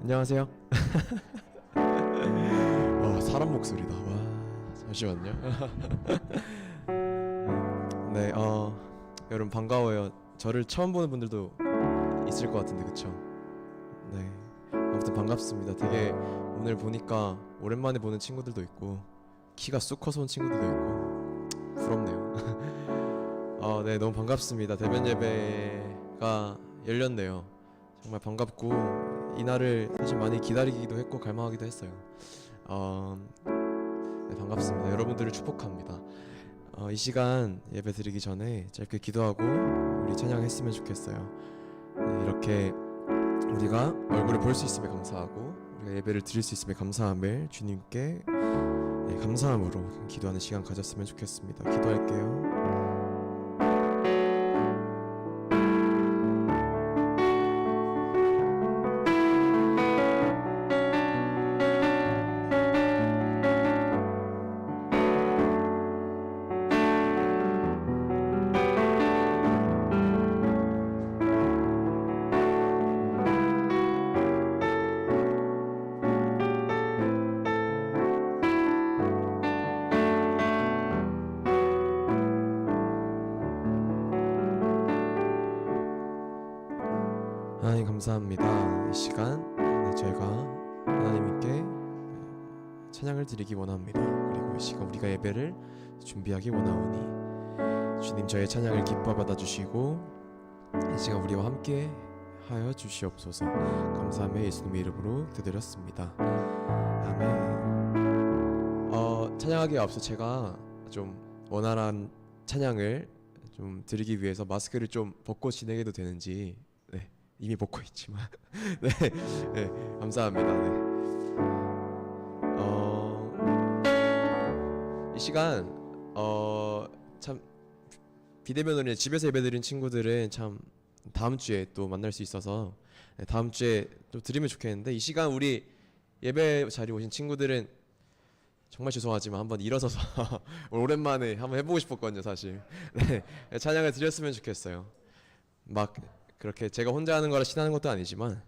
안녕하세요. 사람 목소리다. 와, 잠시만요. 네, 여러분 반가워요. 저를 처음 보는 분들도 있을 것 같은데, 그쵸? 네, 아무튼 반갑습니다. 되게 오늘 보니까 오랜만에 보는 친구들도 있고 키가 쑥 커서 온 친구들도 있고 부럽네요. 네, 너무 반갑습니다. 대면 예배가 열렸네요. 정말 반갑고 이날을 사실 많이 기다리기도 했고 갈망하기도 했어요. 네, 반갑습니다. 여러분들을 축복합니다. 이 시간 예배 드리기 전에 짧게 기도하고 우리 찬양했으면 좋겠어요. 네, 이렇게 우리가 얼굴을 볼 수 있음에 감사하고 우리가 예배를 드릴 수 있음에 감사함을 주님께 감사함으로 기도하는 시간 가졌으면 좋겠습니다. 기도할게요. 하나님 감사합니다. 이 시간 저희가 하나님께 찬양을 드리기 원합니다. 그리고 이 시간 우리가 예배를 준비하기 원하오니 주님 저의 찬양을 기뻐 받아주시고 이 시간 우리와 함께 하여 주시옵소서. 감사하며 예수님의 이름으로 기도드렸습니다. 아멘. 찬양하기에 앞서 제가 좀 원활한 찬양을 좀 드리기 위해서 마스크를 좀 벗고 진행해도 되는지 이미 벗고 있지만 네, 네, 감사합니다. 네. 이 시간 참 비대면으로 집에서 예배드린 친구들은 참 다음 주에 또 만날 수 있어서 다음 주에 또 드리면 좋겠는데, 이 시간 우리 예배 자리에 오신 친구들은 정말 죄송하지만 한번 일어서서 오랜만에 한번 해보고 싶었거든요, 사실. 네, 찬양을 드렸으면 좋겠어요. 막 그렇게 제가 혼자 하는 거라 신나는 것도 아니지만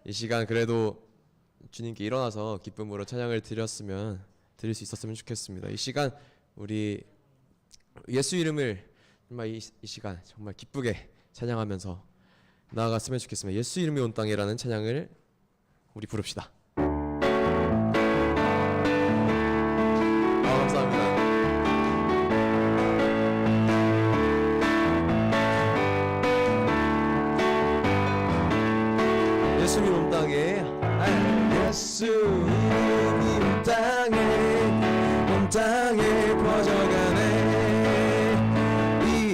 이 시간 그래도 주님께 일어나서 기쁨으로 찬양을 드릴 수 있었으면 좋겠습니다. 이 시간 우리 예수 이름을 정말 이 시간 정말 기쁘게 찬양하면서 나아갔으면 좋겠습니다. 예수 이름이 온 땅에라는 찬양을 우리 부릅시다. 감사합니다. 예수님이 온 땅에 예수님이 온 땅에 퍼져가네.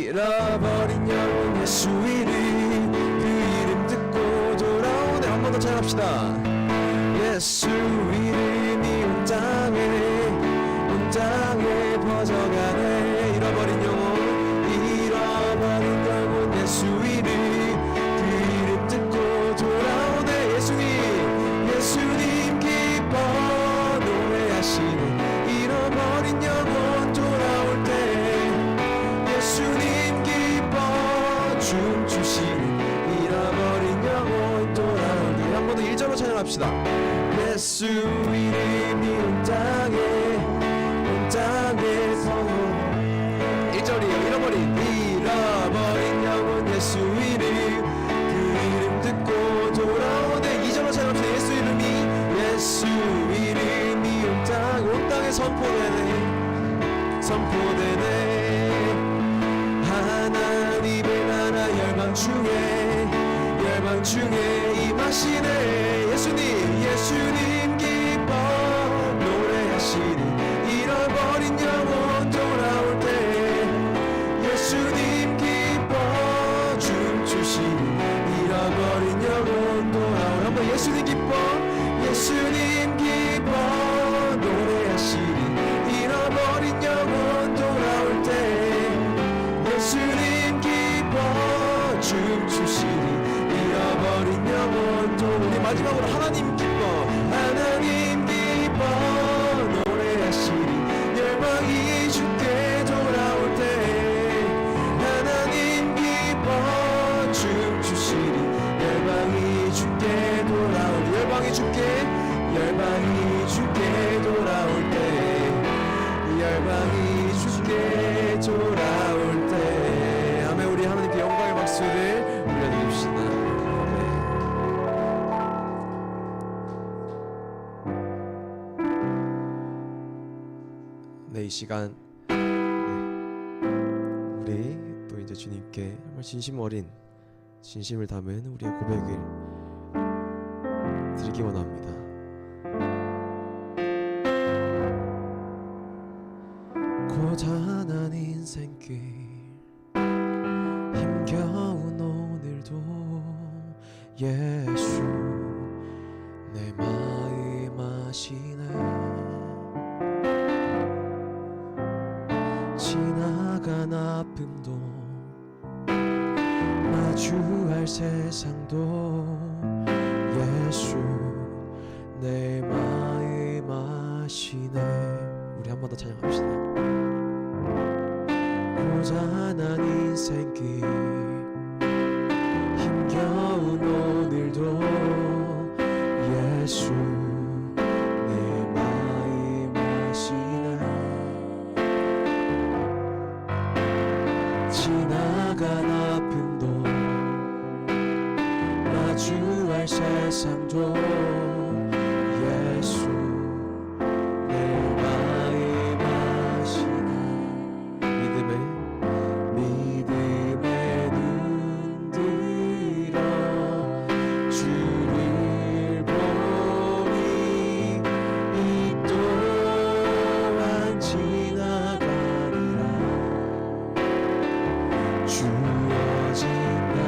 잃어버린 영혼 예수 이름, 그 이름 듣고 돌아오네. 한 번 더 찬양합시다. 예수 이름이 온 땅에 퍼져가네. 잃어버린 영혼 예수 이름, 그 이름 듣고 돌아오네. 예수님 기뻐 노래하시네. 잃어버린 영혼 돌아올 때 예수님 기뻐 춤추시네. 잃어버린 영혼 돌아올 때 한 번 더 1절로 찬양합시다. 예수 이름이 온 땅에서 1절이요. 잃어버린 영혼 예수 이름, 그 이름 듣고 돌아오네. 2절로 찬양합시다. 예수 이름이 온 땅에 선포되네. 하나님의 나라 열방 중에 임하시네. 예수님 기뻐 노래하시네. 잃어버린 영혼 돌아올 때 예수님 기뻐 춤추시네. 잃어버린 영혼 돌아올. 한번 예수님 기뻐 노래하시니. 잃어버린 영혼 돌아올 때 예수님 기뻐 춤추시니. 잃어버린 영혼 또 우리 마지막으로 하나님 기뻐 노래하시니. 열방이 주께 돌아올 때 하나님 기뻐 춤추시니. 열방이 주께 돌아오니. 열방이 내게 돌아올 때 아멘. 우리 하나님께 영광의 박수를 올려드립시다. 네, 이 시간 우리 또 이제 주님께 정말 진심 어린 진심을 담은 우리의 고백을 드리기 원합니다. 고단한 인생길 힘겨운 오늘도 예수 내 마음 아시네. 지나간 아픔도 마주할 세상도 예수 내 마음 아시네. 우리 한 번 더 찬양합시다. 고단한 인생길 힘겨운 오늘도 예수 내 마음 아시네. 지나간 아픔도 마주할 세상도 예수 내 마음 아시네. 믿음의 눈 들어 주를 보니 이 또한 지나가리라. 주어진 내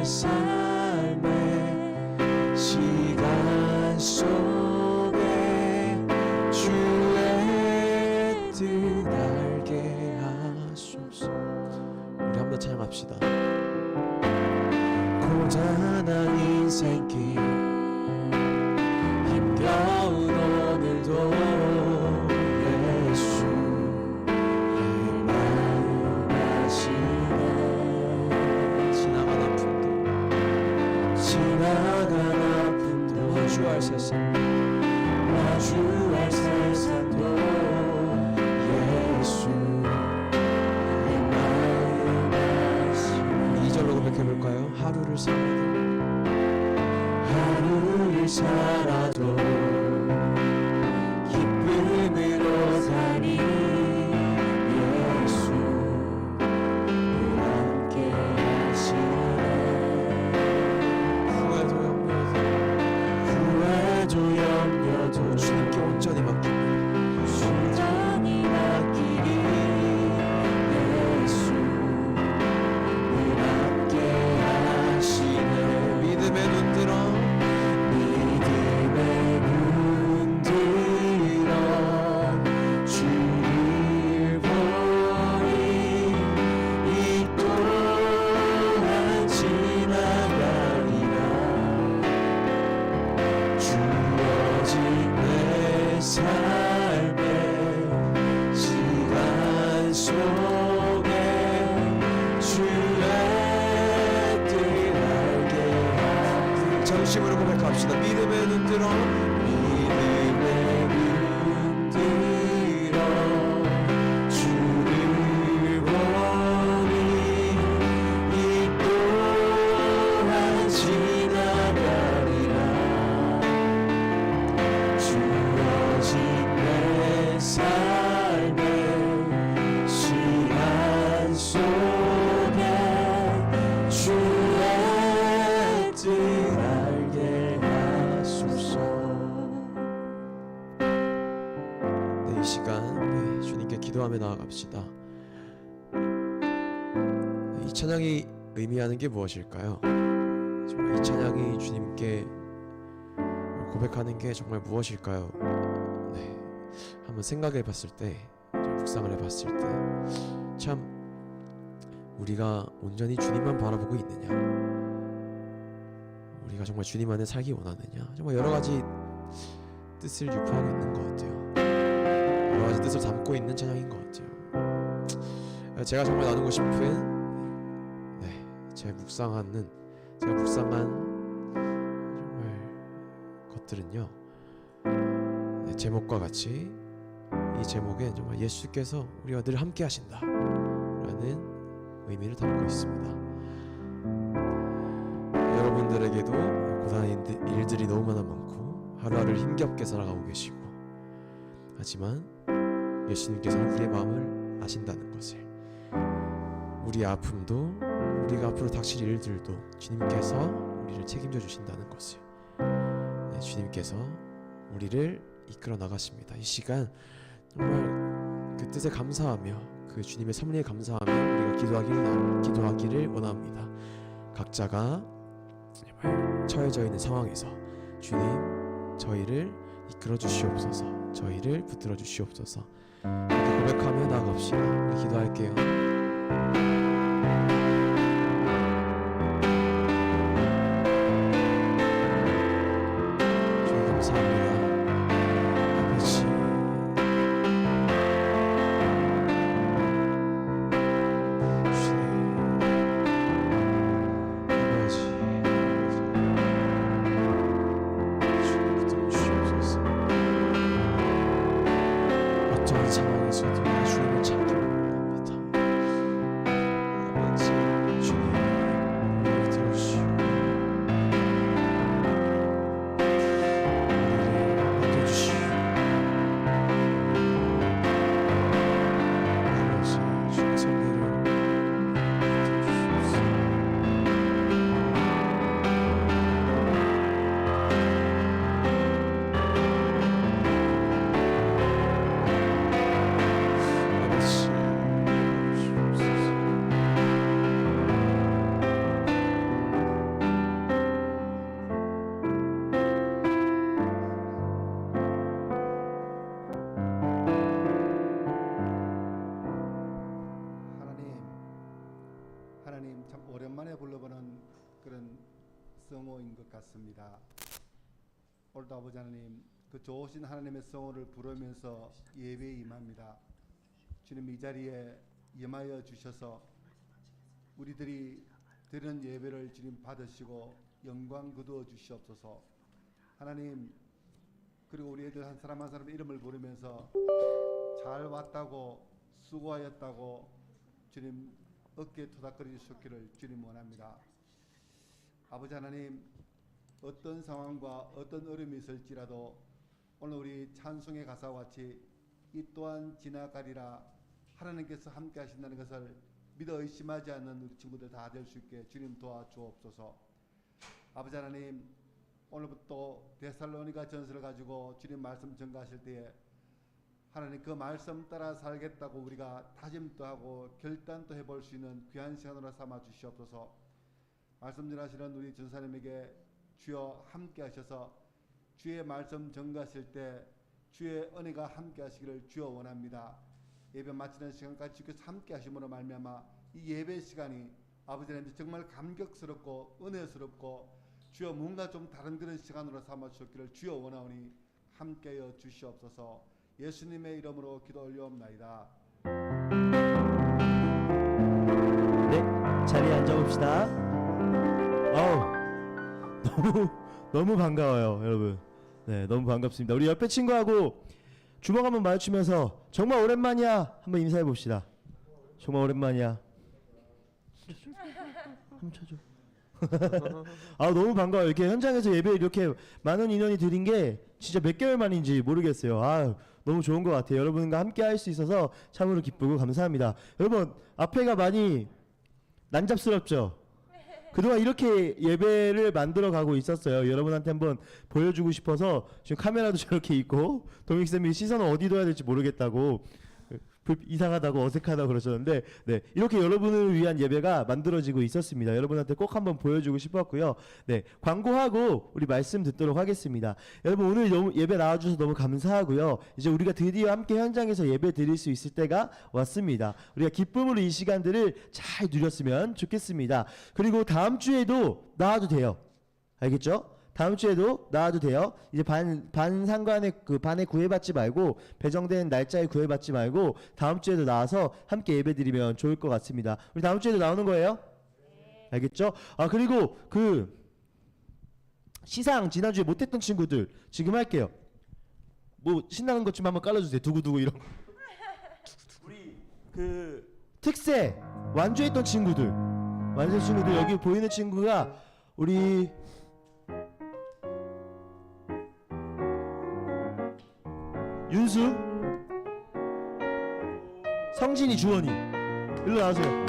삶의 시간 속에 주의 뜻 알게 하소서. 우리 한번 찬양합시다. 고단한 인생길 힘겨운 오늘도 예수 내 마음 아시네. 지나간 아픔도 마주할 세상도 예수 내 마음 아시네. 2절로 고백해볼까요? 하루를 살아도 기쁨으로 사니 예수 늘 함께 하시네. 후회도 염려도 주님께 온전히 맡기니 예수 늘 함께 하시네. 믿음의 눈 들어 주를 보니 이 또한 지나가리라. 주어진 내 삶의 시간 속에 주의 뜻 알게 하소서. 전심으로 고백합시다. 믿음의 눈 들어 주를 보니 이 또한 지나가리라. 주어진 내 삶의 시간 속에 주의 뜻 알게 하소서. 네, 이 시간 주님께 기도하며 나아갑시다. 이 찬양이 의미하는 게 무엇일까요? 정말 이 찬양이 주님께 고백하는 게 정말 무엇일까요? 네, 한번 생각해 봤을 때, 묵상을 해 봤을 때 참 우리가 온전히 주님만 바라보고 있느냐, 우리가 정말 주님 안에 살기 원하느냐, 정말 여러 가지 뜻을 유포하고 있는 것 같아요. 여러 가지 뜻을 담고 있는 찬양인 것 같아요. 제가 정말 나누고 싶은 제가 묵상한 정말 것들은요, 제목과 같이 이 제목엔 정말 예수께서 우리와 늘 함께 하신다 라는 의미를 담고 있습니다. 여러분들에게도 고단한 일들이 너무나 많고 하루하루를 힘겹게 살아가고 계시고, 하지만 예수님께서는 우리의 마음을 아신다는 것을, 우리의 아픔도 우리가 앞으로 닥칠 일들도 주님께서 우리를 책임져 주신다는 것을, 주님께서 우리를 이끌어 나가십니다. 이 시간 정말 그 뜻에 감사하며 그 주님의 섭리에 감사하며 우리가 기도하기를 원합니다. 각자가 정말 처해져 있는 상황에서 주님, 저희를 이끌어 주시옵소서, 저희를 붙들어 주시옵소서, 이렇게 고백하며 나아갑시다. 우리 기도할게요. 주님 감사합니다. 아버지, 상황에서도 주님을 찾기 원합니다. 아버지, 주님 우리를 들으시오. 우리를 맡겨주시오. 아버지, 주의 섭리를 맡겨주시옵소서. 하나님 참 오랜만에 불러보는 그런 성호인 것 같습니다. 오늘도 아버지 하나님, 그 좋으신 하나님의 성호를 부르면서 예배에 임합니다. 주님, 이 자리에 임하여 주셔서 우리들이 드리는 예배를 주님 받으시고 영광 거두어 주시옵소서. 하나님, 그리고 우리 애들 한 사람 한 사람 이름을 부르면서 잘 왔다고, 수고하였다고 주님 어깨에 토닥거려 주셨기를 주님 원합니다. 아버지 하나님, 어떤 상황과 어떤 어려움이 있을지라도 오늘 우리 찬송의 가사와 같이 이 또한 지나가리라, 하나님께서 함께 하신다는 것을 믿어 의심하지 않는 우리 친구들 다 될 수 있게 주님 도와주옵소서. 아버지 하나님, 오늘부터 데살로니가 전서를 가지고 주님 말씀 전가하실 때에 하나님 그 말씀 따라 살겠다고 우리가 다짐도 하고 결단도 해볼 수 있는 귀한 시간으로 삼아 주시옵소서. 말씀 전하시는 우리 전사님에게 주여 함께 하셔서 주의 말씀 전가하실 때 주의 은혜가 함께 하시기를 주여 원합니다. 예배 마치는 시간까지 주께서 함께 하심으로 말미암아 이 예배 시간이 아버지 하나님 정말 감격스럽고 은혜스럽고 주여 뭔가 좀 다른 그런 시간으로 삼아 주셨기를 주여 원하오니 함께하여 주시옵소서. 예수님의 이름으로 기도 올려옵나이다. 네, 자리에 앉아봅시다. 너무 반가워요, 여러분. 네, 너무 반갑습니다. 우리 옆에 친구하고 주먹 한번 마주치면서 정말 오랜만이야 한번 인사해 봅시다. 정말 오랜만이야. 한번 쳐줘. 너무 반가워요. 이렇게 현장에서 예배 이렇게 많은 인원이 드린 게 진짜 몇 개월 만인지 모르겠어요. 너무 좋은 것 같아요. 여러분과 함께 할 수 있어서 참으로 기쁘고 감사합니다. 여러분, 앞에가 많이 난잡스럽죠? 그동안 이렇게 예배를 만들어 가고 있었어요. 여러분한테 한번 보여주고 싶어서 지금 카메라도 저렇게 있고 도믹쌤이 시선을 어디 둬야 될지 모르겠다고 이상하다고 어색하다고 그러셨는데, 네, 이렇게 여러분을 위한 예배가 만들어지고 있었습니다. 여러분한테 꼭 한번 보여주고 싶었고요. 네, 광고하고 우리 말씀 듣도록 하겠습니다. 여러분, 오늘 너무 예배 나와주셔서 너무 감사하고요. 이제 우리가 드디어 함께 현장에서 예배 드릴 수 있을 때가 왔습니다. 우리가 기쁨으로 이 시간들을 잘 누렸으면 좋겠습니다. 그리고 다음 주에도 나와도 돼요. 알겠죠? 다음 주에도 나와도 돼요. 이제 반 상관에 반에 구애받지 말고, 배정된 날짜에 구애받지 말고 다음 주에도 나와서 함께 예배드리면 좋을 것 같습니다. 우리 다음 주에도 나오는 거예요? 네. 알겠죠? 그리고 시상 지난주에 못했던 친구들 지금 할게요. 뭐 신나는 것 좀 한번 깔아주세요. 두구두구 이런 거. 우리 그 특세 완주했던 친구들 여기 보이는 친구가 우리 윤수, 성진이, 주원이 일로 나와세요.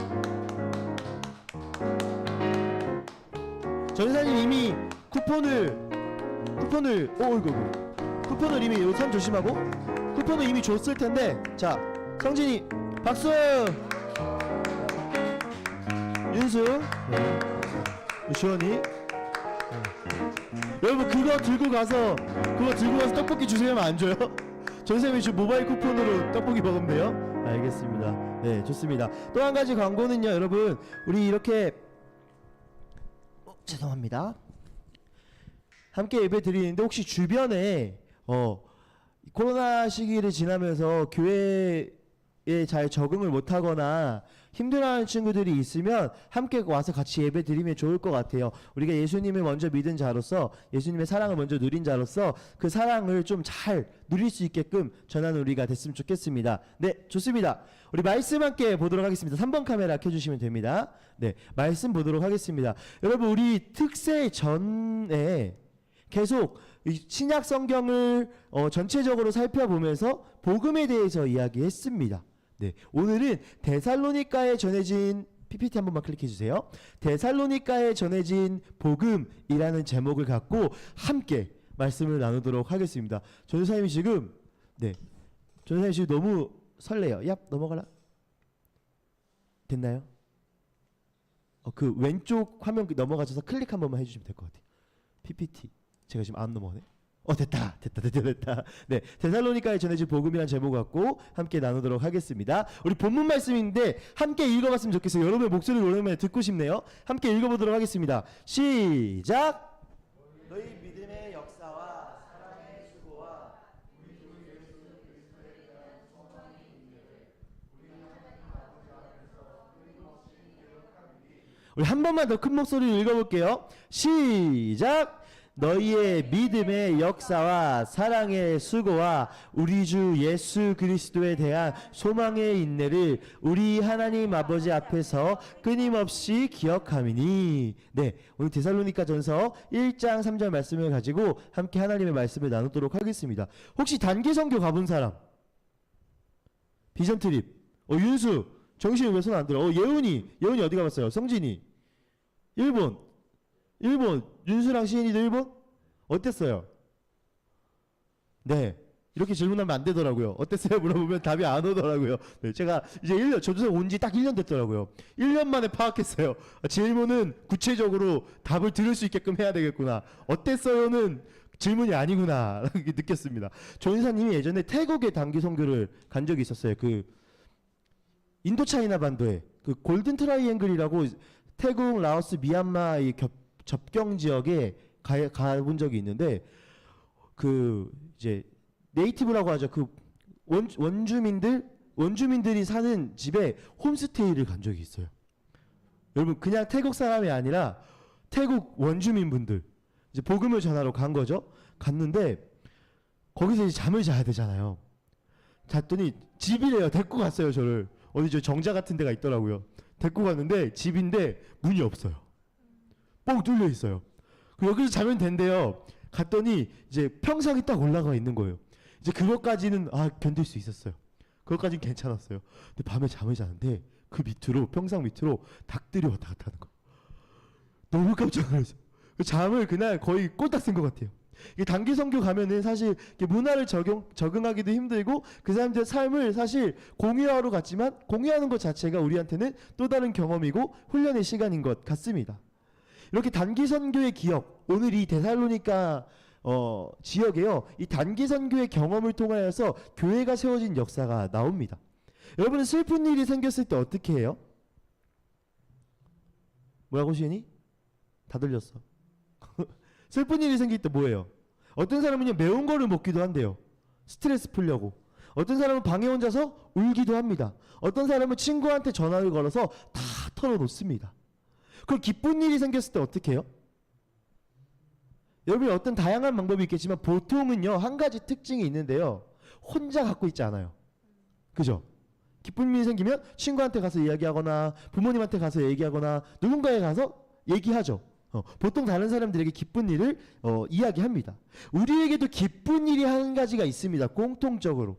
전사님 이미 쿠폰을 쿠폰을 이미 요 손 조심하고 쿠폰을 이미 줬을 텐데 자 성진이 박수. 윤수, 주원이. 여러분 그거 들고 가서 떡볶이 주세요 하면 안 줘요? 전쌤이 지금 모바일 쿠폰으로 떡볶이 먹으면 돼요? 알겠습니다. 네, 좋습니다. 또 한 가지 광고는요, 여러분 우리 이렇게 죄송합니다. 함께 예배 드리는데 혹시 주변에 코로나 시기를 지나면서 교회에 잘 적응을 못하거나 힘들어하는 친구들이 있으면 함께 와서 같이 예배 드리면 좋을 것 같아요. 우리가 예수님을 먼저 믿은 자로서 예수님의 사랑을 먼저 누린 자로서 그 사랑을 좀 잘 누릴 수 있게끔 전하는 우리가 됐으면 좋겠습니다. 네, 좋습니다. 우리 말씀 함께 보도록 하겠습니다. 3번 카메라 켜주시면 됩니다. 네, 말씀 보도록 하겠습니다. 여러분 우리 특세 전에 계속 신약 성경을 전체적으로 살펴보면서 복음에 대해서 이야기했습니다. 네, 오늘은 데살로니가에 전해진 PPT 한 번만 클릭해 주세요. 데살로니가에 전해진 복음이라는 제목을 갖고 함께 말씀을 나누도록 하겠습니다. 전사님이 지금 전사님 지금 너무 설레요. 얍 넘어가라. 됐나요? 그 왼쪽 화면 넘어가셔서 클릭 한 번만 해주시면 될 것 같아요. PPT 제가 지금 안 넘어가네. 됐다. 네, 데살로니가에 전해진 복음이라는 제목 갖고 함께 나누도록 하겠습니다. 우리 본문 말씀인데 함께 읽어봤으면 좋겠어요. 여러분의 목소리를 오랜만에 듣고 싶네요. 함께 읽어보도록 하겠습니다. 시작. 너희 믿음의 역사와 사랑의 수고와 우리 주 예수 그리스도에 대한 소망이 있는데 우리는 하나님 아버지 앞에서 끊임없이 기록합니다. 우리 한 번만 더 큰 목소리로 읽어볼게요. 시작. 너희의 믿음의 역사와 사랑의 수고와 우리 주 예수 그리스도에 대한 소망의 인내를 우리 하나님 아버지 앞에서 끊임없이 기억함이니. 네, 오늘 데살로니가 전서 1장 3절 말씀을 가지고 함께 하나님의 말씀을 나누도록 하겠습니다. 혹시 단기 선교 가본 사람? 비전 트립. 윤수, 정신이 왜 손 안 들어? 예은이 어디 가봤어요? 성진이 일본, 윤수랑 시인이도 일본? 어땠어요? 네, 이렇게 질문하면 안 되더라고요. 어땠어요? 물어보면 답이 안 오더라고요. 네, 제가 이제 저도 온 지 딱 1년 됐더라고요. 1년 만에 파악했어요. 질문은 구체적으로 답을 들을 수 있게끔 해야 되겠구나. 어땠어요는 질문이 아니구나 이렇게 느꼈습니다. 조인사님이 예전에 태국에 단기 선교를 간 적이 있었어요. 그 인도차이나 반도에 그 골든 트라이앵글이라고 태국, 라오스, 미얀마 이 접경 지역에 가본 적이 있는데 그 이제 네이티브라고 하죠. 그 원주민들이 사는 집에 홈스테이를 간 적이 있어요. 여러분 그냥 태국 사람이 아니라 태국 원주민분들 이제 복음을 전하러 간 거죠. 갔는데 거기서 이제 잠을 자야 되잖아요. 잤더니 집이래요. 데리고 갔어요. 저를 어디 저 정자 같은 데가 있더라고요. 데리고 갔는데 집인데 문이 없어요. 뻥 뚫려 있어요. 여기서 자면 된대요. 갔더니 이제 평상이 딱 올라가 있는 거예요. 이제 그것까지는 견딜 수 있었어요. 그것까지는 괜찮았어요. 근데 밤에 잠을 자는데 그 밑으로 평상 밑으로 닭들이 왔다 갔다 하는 거. 너무 깜짝 놀랐어요. 잠을 그날 거의 꼴딱 쓴 것 같아요. 이게 단기 선교 가면은 사실 문화를 적응하기도 힘들고 그 사람들의 삶을 사실 공유하러 갔지만 공유하는 것 자체가 우리한테는 또 다른 경험이고 훈련의 시간인 것 같습니다. 이렇게 단기 선교의 기억, 오늘 이 데살로니가 지역에요. 이 단기 선교의 경험을 통하여서 교회가 세워진 역사가 나옵니다. 여러분은 슬픈 일이 생겼을 때 어떻게 해요? 뭐라고 시인이? 다 들렸어. 슬픈 일이 생길 때 뭐예요? 어떤 사람은요 매운 거를 먹기도 한대요. 스트레스 풀려고. 어떤 사람은 방에 혼자서 울기도 합니다. 어떤 사람은 친구한테 전화를 걸어서 다 털어놓습니다. 그럼 기쁜 일이 생겼을 때 어떻게 해요? 여러분이 어떤 다양한 방법이 있겠지만 보통은요 한 가지 특징이 있는데요. 혼자 갖고 있지 않아요. 그죠? 기쁜 일이 생기면 친구한테 가서 이야기하거나 부모님한테 가서 얘기하거나 누군가에 가서 얘기하죠. 보통 다른 사람들에게 기쁜 일을 이야기합니다. 우리에게도 기쁜 일이 한 가지가 있습니다. 공통적으로.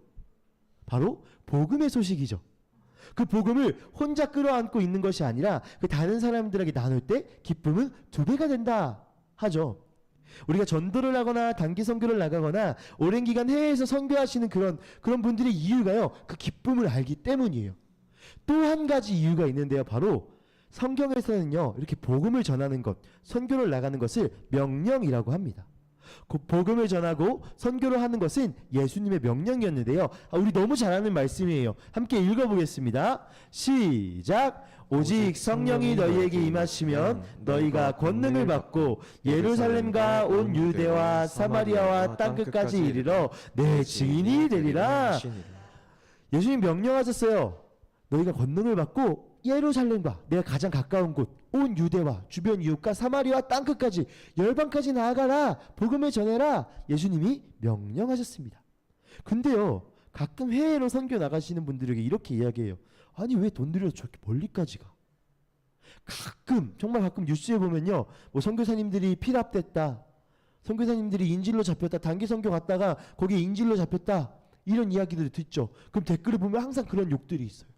바로 복음의 소식이죠. 그 복음을 혼자 끌어안고 있는 것이 아니라 그 다른 사람들에게 나눌 때 기쁨은 2배가 된다 하죠. 우리가 전도를 하거나 단기 선교를 나가거나 오랜 기간 해외에서 선교하시는 그런 분들의 이유가요. 그 기쁨을 알기 때문이에요. 또 한 가지 이유가 있는데요. 바로 성경에서는요. 이렇게 복음을 전하는 것, 선교를 나가는 것을 명령이라고 합니다. 그 복음을 전하고 선교를 하는 것은 예수님의 명령이었는데요. 우리 너무 잘 아는 말씀이에요. 함께 읽어보겠습니다. 시작. 오직 성령이 너희에게 임하시면 너희가 권능을 받고 예루살렘과 온 유대와 사마리아와 땅끝까지 이르러 내 증인이 되리라. 예수님 명령하셨어요. 너희가 권능을 받고 예루살렘과 내가 가장 가까운 곳 온 유대와 주변 이웃과 사마리아와 땅끝까지 열방까지 나아가라. 복음을 전해라. 예수님이 명령하셨습니다. 근데요. 가끔 해외로 선교 나가시는 분들에게 이렇게 이야기해요. 아니 왜 돈 들여서 저렇게 멀리까지 가? 가끔 정말 가끔 뉴스에 보면요. 뭐 선교사님들이 피랍됐다. 선교사님들이 인질로 잡혔다. 단기 선교 갔다가 거기에 인질로 잡혔다. 이런 이야기들을 듣죠. 그럼 댓글을 보면 항상 그런 욕들이 있어요.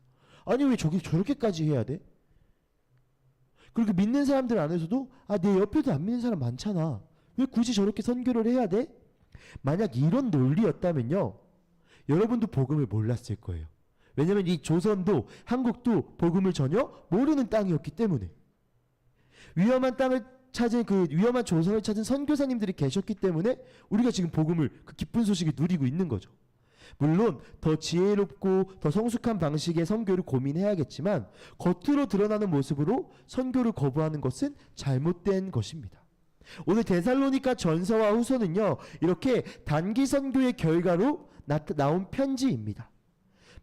아니 왜 저렇게까지 해야 돼? 그리고 믿는 사람들 안에서도 내 옆에도 안 믿는 사람 많잖아. 왜 굳이 저렇게 선교를 해야 돼? 만약 이런 논리였다면요. 여러분도 복음을 몰랐을 거예요. 왜냐하면 이 조선도 한국도 복음을 전혀 모르는 땅이었기 때문에 위험한 땅을 찾은 그 위험한 조선을 찾은 선교사님들이 계셨기 때문에 우리가 지금 복음을 그 기쁜 소식을 누리고 있는 거죠. 물론 더 지혜롭고 더 성숙한 방식의 선교를 고민해야겠지만 겉으로 드러나는 모습으로 선교를 거부하는 것은 잘못된 것입니다. 오늘 데살로니가 전서와 후서는요. 이렇게 단기 선교의 결과로 나온 편지입니다.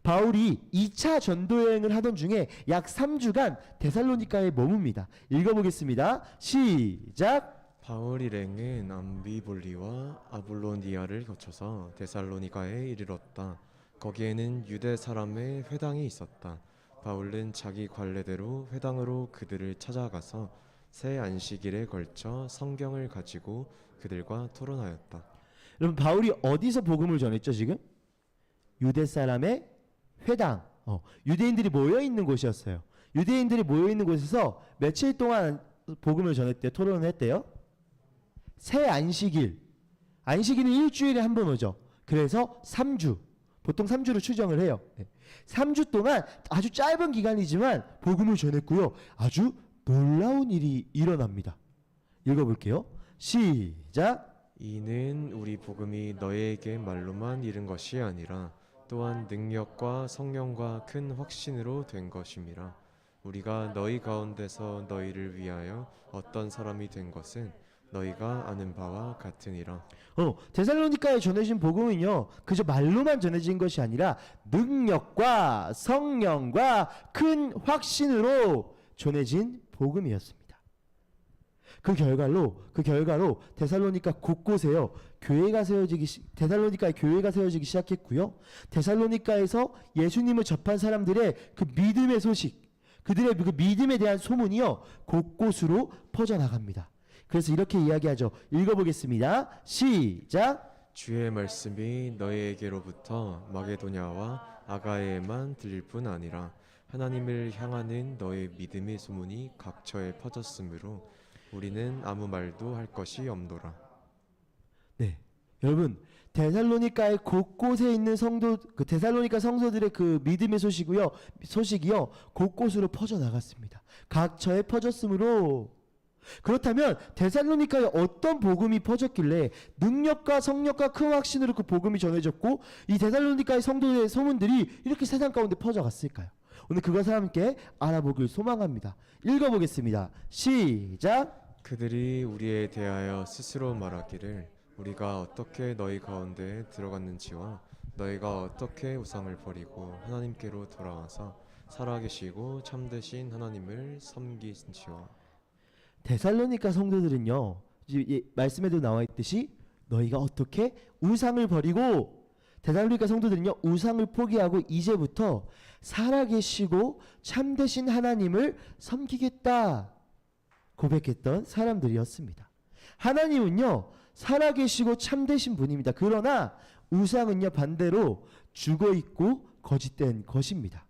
바울이 2차 전도 여행을 하던 중에 약 3주간 데살로니가에 머뭅니다. 읽어보겠습니다. 시작. 바울 일행은 암비볼리와 아볼로니아를 거쳐서 데살로니가에 이르렀다. 거기에는 유대 사람의 회당이 있었다. 바울은 자기 관례대로 회당으로 그들을 찾아가서 새 안식일에 걸쳐 성경을 가지고 그들과 토론하였다. 여러분 바울이 어디서 복음을 전했죠 지금? 유대 사람의 회당, 유대인들이 모여있는 곳이었어요. 유대인들이 모여있는 곳에서 며칠 동안 복음을 전했대요. 토론을 했대요. 새 안식일은 일주일에 한 번 오죠. 그래서 3주, 보통 3주로 추정을 해요. 3주 동안 아주 짧은 기간이지만 복음을 전했고요. 아주 놀라운 일이 일어납니다. 읽어볼게요. 시작. 이는 우리 복음이 너희에게 말로만 이른 것이 아니라 또한 능력과 성령과 큰 확신으로 된 것임이라. 우리가 너희 가운데서 너희를 위하여 어떤 사람이 된 것은 너희가 아는 바와 같으니라. 데살로니가에 전해진 복음은요 그저 말로만 전해진 것이 아니라 능력과 성령과 큰 확신으로 전해진 복음이었습니다. 그 결과로 데살로니가 곳곳에요 데살로니가에 교회가 세워지기 시작했고요. 데살로니가에서 예수님을 접한 사람들의 그 믿음의 소식, 그들의 그 믿음에 대한 소문이요 곳곳으로 퍼져나갑니다. 그래서 이렇게 이야기하죠. 읽어보겠습니다. 시작. 주의 말씀이 너희에게로부터 마게도냐와 아가야에만 들릴 뿐 아니라 하나님을 향하는 너의 믿음의 소문이 각처에 퍼졌으므로 우리는 아무 말도 할 것이 없노라. 네, 여러분 데살로니가의 곳곳에 있는 데살로니가 성도들의 그 믿음의 소식이요 곳곳으로 퍼져나갔습니다. 각처에 퍼졌으므로. 그렇다면 데살로니가에 어떤 복음이 퍼졌길래 능력과 성령과 큰 확신으로 그 복음이 전해졌고 이 데살로니가의 성도의 소문들이 이렇게 세상 가운데 퍼져갔을까요? 오늘 그것을 함께 알아보길 소망합니다. 읽어보겠습니다. 시작. 그들이 우리에 대하여 스스로 말하기를 우리가 어떻게 너희 가운데 들어갔는지와 너희가 어떻게 우상을 버리고 하나님께로 돌아와서 살아계시고 참되신 하나님을 섬기신지와. 데살로니가 성도들은요 말씀에도 나와 있듯이 너희가 어떻게 우상을 버리고 데살로니가 성도들은요 우상을 포기하고 이제부터 살아계시고 참되신 하나님을 섬기겠다 고백했던 사람들이었습니다. 하나님은요 살아계시고 참되신 분입니다. 그러나 우상은요 반대로 죽어있고 거짓된 것입니다.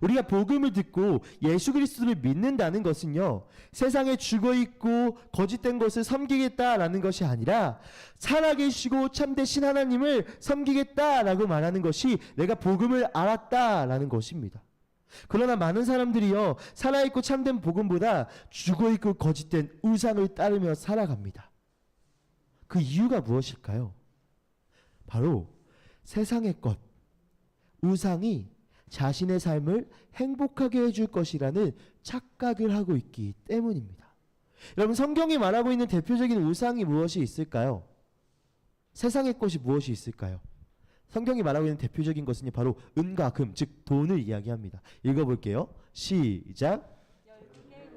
우리가 복음을 듣고 예수 그리스도를 믿는다는 것은요 세상에 죽어있고 거짓된 것을 섬기겠다라는 것이 아니라 살아계시고 참되신 하나님을 섬기겠다라고 말하는 것이 내가 복음을 알았다라는 것입니다. 그러나 많은 사람들이요 살아있고 참된 복음보다 죽어있고 거짓된 우상을 따르며 살아갑니다. 그 이유가 무엇일까요? 바로 세상의 것, 우상이 자신의 삶을 행복하게 해줄 것이라는 착각을 하고 있기 때문입니다. 여러분 성경이 말하고 있는 대표적인 우상이 무엇이 있을까요? 세상의 것이 무엇이 있을까요? 성경이 말하고 있는 대표적인 것은 바로 은과 금, 즉 돈을 이야기합니다. 읽어볼게요. 시작.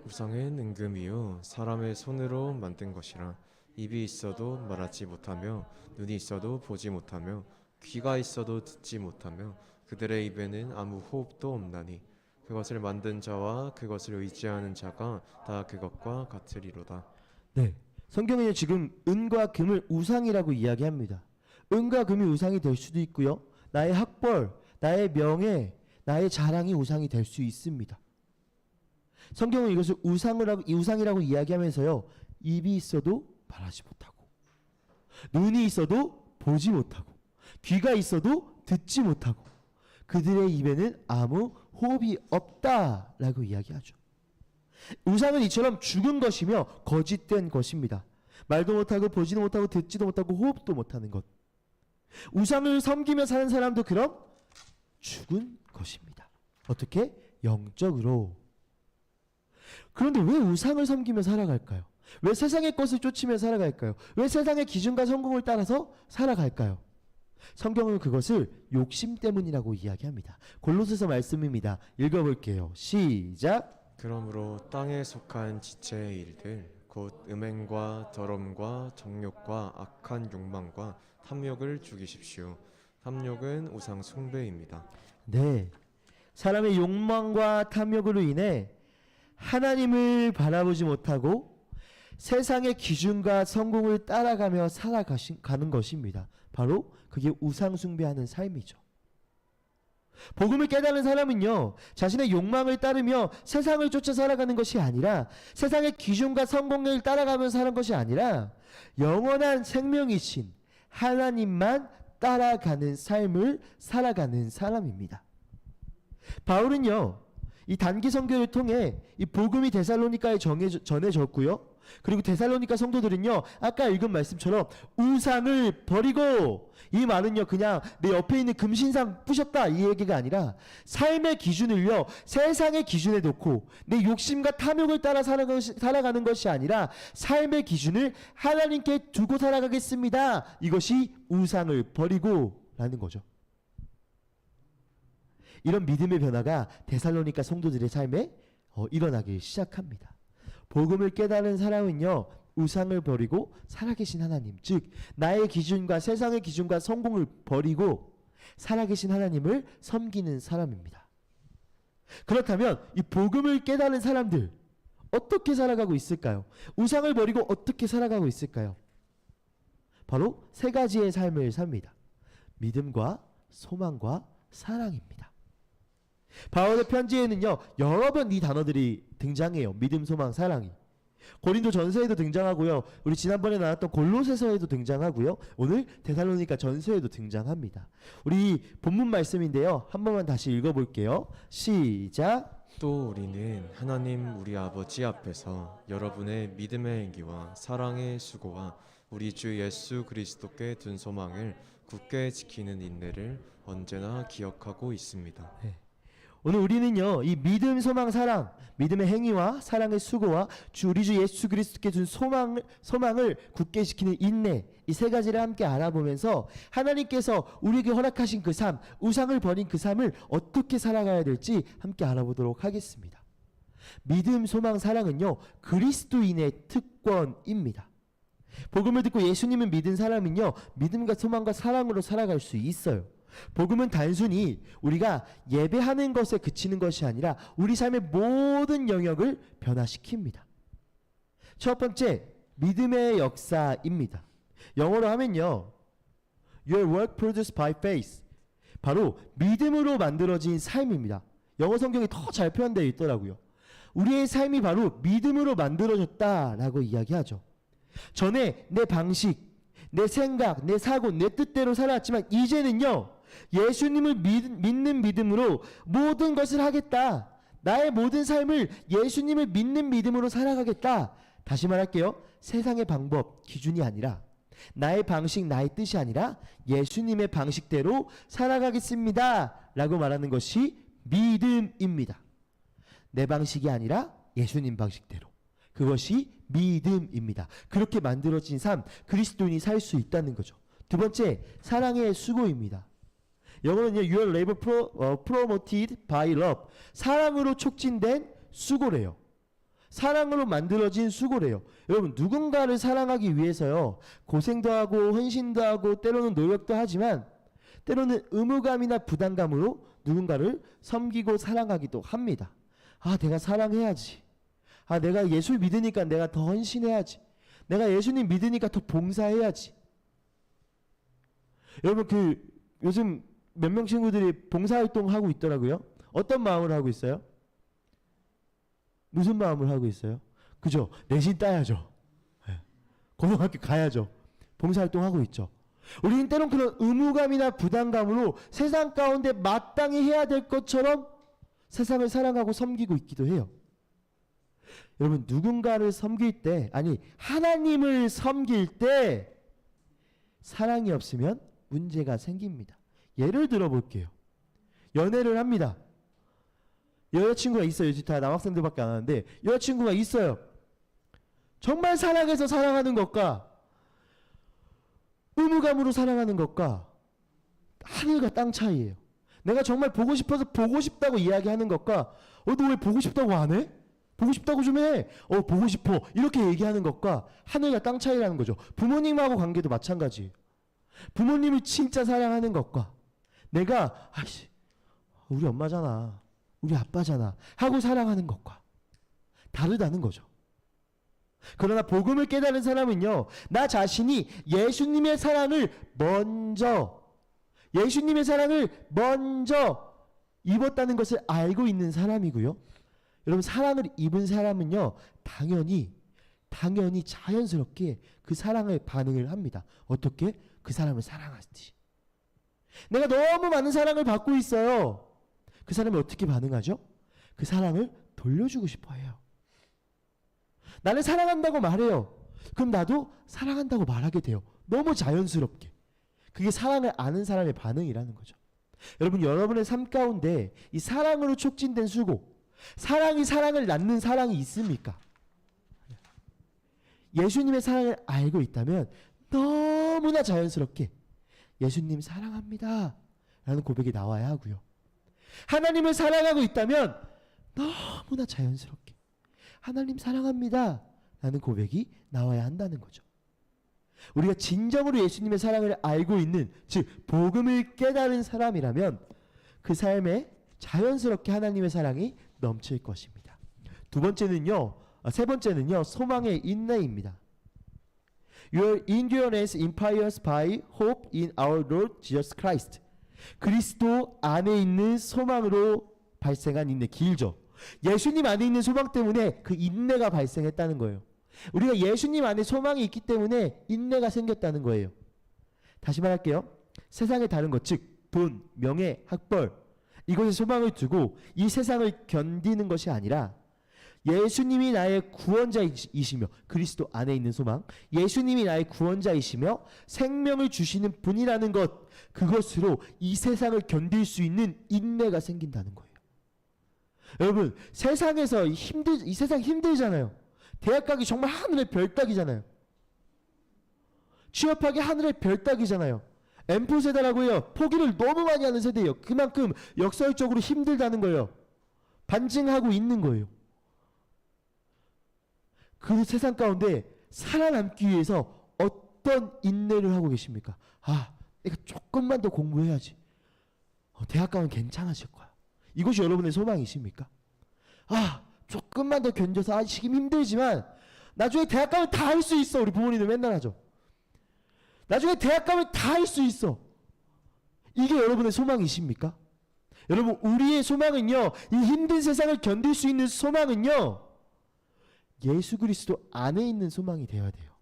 우상은 은금이요 사람의 손으로 만든 것이라 입이 있어도 말하지 못하며 눈이 있어도 보지 못하며 귀가 있어도 듣지 못하며 그들의 입에는 아무 호흡도 없나니 그것을 만든 자와 그것을 의지하는 자가 다 그것과 같으리로다. 네, 성경에는 지금 은과 금을 우상이라고 이야기합니다. 은과 금이 우상이 될 수도 있고요. 나의 학벌, 나의 명예, 나의 자랑이 우상이 될 수 있습니다. 성경은 이것을 우상이라고 이야기하면서요. 입이 있어도 말하지 못하고 눈이 있어도 보지 못하고 귀가 있어도 듣지 못하고 그들의 입에는 아무 호흡이 없다라고 이야기하죠. 우상은 이처럼 죽은 것이며 거짓된 것입니다. 말도 못하고 보지도 못하고 듣지도 못하고 호흡도 못하는 것. 우상을 섬기며 사는 사람도 그럼 죽은 것입니다. 어떻게? 영적으로. 그런데 왜 우상을 섬기며 살아갈까요? 왜 세상의 것을 쫓으며 살아갈까요? 왜 세상의 기준과 성공을 따라서 살아갈까요? 성경은 그것을 욕심 때문이라고 이야기합니다. 골로새서 말씀입니다. 읽어볼게요. 시작. 그러므로 땅에 속한 지체의 일들 곧 음행과 더러움과 정욕과 악한 욕망과 탐욕을 죽이십시오. 탐욕은 우상 숭배입니다. 네, 사람의 욕망과 탐욕으로 인해 하나님을 바라보지 못하고 세상의 기준과 성공을 따라가며 살아가는 것입니다. 바로 그게 우상 숭배하는 삶이죠. 복음을 깨달은 사람은요 자신의 욕망을 따르며 세상을 쫓아 살아가는 것이 아니라 세상의 기준과 성공을 따라가며 사는 것이 아니라 영원한 생명이신 하나님만 따라가는 삶을 살아가는 사람입니다. 바울은요 이 단기 선교를 통해 이 복음이 데살로니가에 전해졌고요. 그리고 데살로니가 성도들은요 아까 읽은 말씀처럼 우상을 버리고, 이 말은요 그냥 내 옆에 있는 금신상 부셨다 이 얘기가 아니라 삶의 기준을요 세상의 기준에 놓고 내 욕심과 탐욕을 따라 살아가는 것이 아니라 삶의 기준을 하나님께 두고 살아가겠습니다. 이것이 우상을 버리고 라는 거죠. 이런 믿음의 변화가 데살로니가 성도들의 삶에 일어나기 시작합니다. 복음을 깨달은 사람은요 우상을 버리고 살아계신 하나님, 즉 나의 기준과 세상의 기준과 성공을 버리고 살아계신 하나님을 섬기는 사람입니다. 그렇다면 이 복음을 깨달은 사람들 어떻게 살아가고 있을까요? 우상을 버리고 어떻게 살아가고 있을까요? 바로 세 가지의 삶을 삽니다. 믿음과 소망과 사랑입니다. 바울의 편지에는요 여러 번 이 단어들이 등장해요. 믿음, 소망, 사랑이. 고린도 전서에도 등장하고요. 우리 지난번에 나왔던 골로새서에도 등장하고요. 오늘 데살로니가 전서에도 등장합니다. 우리 본문 말씀인데요. 한 번만 다시 읽어볼게요. 시작. 또 우리는 하나님 우리 아버지 앞에서 여러분의 믿음의 행기와 사랑의 수고와 우리 주 예수 그리스도께 둔 소망을 굳게 지키는 인내를 언제나 기억하고 있습니다. 네. 오늘 우리는요 이 믿음, 소망, 사랑, 믿음의 행위와 사랑의 수고와 우리 주 예수 그리스도께 준 소망을 굳게 지키는 인내, 이 세 가지를 함께 알아보면서 하나님께서 우리에게 허락하신 그 삶, 우상을 버린 그 삶을 어떻게 살아가야 될지 함께 알아보도록 하겠습니다. 믿음, 소망, 사랑은요 그리스도인의 특권입니다. 복음을 듣고 예수님을 믿은 사람은요, 믿음과 소망과 사랑으로 살아갈 수 있어요. 복음은 단순히 우리가 예배하는 것에 그치는 것이 아니라 우리 삶의 모든 영역을 변화시킵니다. 첫 번째, 믿음의 역사입니다. 영어로 하면요, Your work produced by faith. 바로 믿음으로 만들어진 삶입니다. 영어 성경이 더 잘 표현되어 있더라고요. 우리의 삶이 바로 믿음으로 만들어졌다라고 이야기하죠. 전에 내 방식, 내 생각, 내 사고, 내 뜻대로 살아왔지만 이제는요, 예수님을 믿는 믿음으로 모든 것을 하겠다. 나의 모든 삶을 예수님을 믿는 믿음으로 살아가겠다. 다시 말할게요. 세상의 방법, 기준이 아니라 나의 방식, 나의 뜻이 아니라 예수님의 방식대로 살아가겠습니다. 라고 말하는 것이 믿음입니다. 내 방식이 아니라 예수님 방식대로. 그것이 믿음입니다. 그렇게 만들어진 삶, 그리스도인이 살 수 있다는 거죠. 두 번째, 사랑의 수고입니다. 영어는요, Your labor promoted by love. 사랑으로 촉진된 수고래요. 사랑으로 만들어진 수고래요. 여러분, 누군가를 사랑하기 위해서요, 고생도 하고 헌신도 하고 때로는 노력도 하지만 때로는 의무감이나 부담감으로 누군가를 섬기고 사랑하기도 합니다. 아, 내가 사랑해야지. 아, 내가 예수 믿으니까 내가 더 헌신해야지. 내가 예수님 믿으니까 더 봉사해야지. 여러분, 요즘 몇 명 친구들이 봉사활동 하고 있더라고요. 어떤 마음으로 하고 있어요? 무슨 마음을 하고 있어요? 그죠? 내신 따야죠. 네. 고등학교 가야죠. 봉사활동 하고 있죠. 우리는 때론 그런 의무감이나 부담감으로 세상 가운데 마땅히 해야 될 것처럼 세상을 사랑하고 섬기고 있기도 해요. 여러분, 누군가를 섬길 때, 아니 하나님을 섬길 때 사랑이 없으면 문제가 생깁니다. 예를 들어 볼게요. 연애를 합니다. 여자친구가 있어요. 이제 다 남학생들밖에 안 하는데 여자친구가 있어요. 정말 사랑해서 사랑하는 것과 의무감으로 사랑하는 것과 하늘과 땅 차이예요. 내가 정말 보고 싶어서 보고 싶다고 이야기하는 것과 너 왜 보고 싶다고 안 해? 보고 싶다고 좀 해. 보고 싶어. 이렇게 얘기하는 것과 하늘과 땅 차이라는 거죠. 부모님하고 관계도 마찬가지예요. 부모님을 진짜 사랑하는 것과 내가 우리 엄마잖아, 우리 아빠잖아 하고 사랑하는 것과 다르다는 거죠. 그러나 복음을 깨달은 사람은요, 나 자신이 예수님의 사랑을 먼저 입었다는 것을 알고 있는 사람이고요. 여러분, 사랑을 입은 사람은요, 당연히 자연스럽게 그 사랑에 반응을 합니다. 어떻게? 그 사람을 사랑하듯이. 내가 너무 많은 사랑을 받고 있어요. 그 사람이 어떻게 반응하죠? 그 사랑을 돌려주고 싶어 해요. 나를 사랑한다고 말해요. 그럼 나도 사랑한다고 말하게 돼요. 너무 자연스럽게. 그게 사랑을 아는 사람의 반응이라는 거죠. 여러분, 여러분의 삶 가운데 이 사랑으로 촉진된 수고, 사랑이 사랑을 낳는 사랑이 있습니까? 예수님의 사랑을 알고 있다면 너무나 자연스럽게 예수님 사랑합니다 라는 고백이 나와야 하고요. 하나님을 사랑하고 있다면 너무나 자연스럽게 하나님 사랑합니다 라는 고백이 나와야 한다는 거죠. 우리가 진정으로 예수님의 사랑을 알고 있는, 즉 복음을 깨달은 사람이라면 그 삶에 자연스럽게 하나님의 사랑이 넘칠 것입니다. 세 번째는요, 소망의 인내입니다. Your endurance inspires by hope in our Lord Jesus Christ. 그리스도 안에 있는 소망으로 발생한 인내. 길죠. 예수님 안에 있는 소망 때문에 그 인내가 발생했다는 거예요. 우리가 예수님 안에 소망이 있기 때문에 인내가 생겼다는 거예요. 다시 말할게요. 세상의 다른 것, 즉 돈, 명예, 학벌, 이것에 소망을 두고 이 세상을 견디는 것이 아니라 예수님이 나의 구원자이시며, 그리스도 안에 있는 소망, 예수님이 나의 구원자이시며 생명을 주시는 분이라는 것, 그것으로 이 세상을 견딜 수 있는 인내가 생긴다는 거예요. 여러분, 세상에서 이 세상 힘들잖아요. 대학 가기 정말 하늘의 별 따기잖아요. 취업하기 하늘의 별 따기잖아요. M4 세대라고요. 포기를 너무 많이 하는 세대예요. 그만큼 역설적으로 힘들다는 거예요. 반증하고 있는 거예요. 그 세상 가운데 살아남기 위해서 어떤 인내를 하고 계십니까? 아, 내가 조금만 더 공부해야지. 대학 가면 괜찮아질 거야. 이것이 여러분의 소망이십니까? 아, 조금만 더 견뎌서 지금 힘들지만 나중에 대학 가면 다 할 수 있어. 우리 부모님들 맨날 하죠. 나중에 대학 가면 다 할 수 있어. 이게 여러분의 소망이십니까? 여러분, 우리의 소망은요, 이 힘든 세상을 견딜 수 있는 소망은요, 예수 그리스도 안에 있는 소망이 되어야 돼요.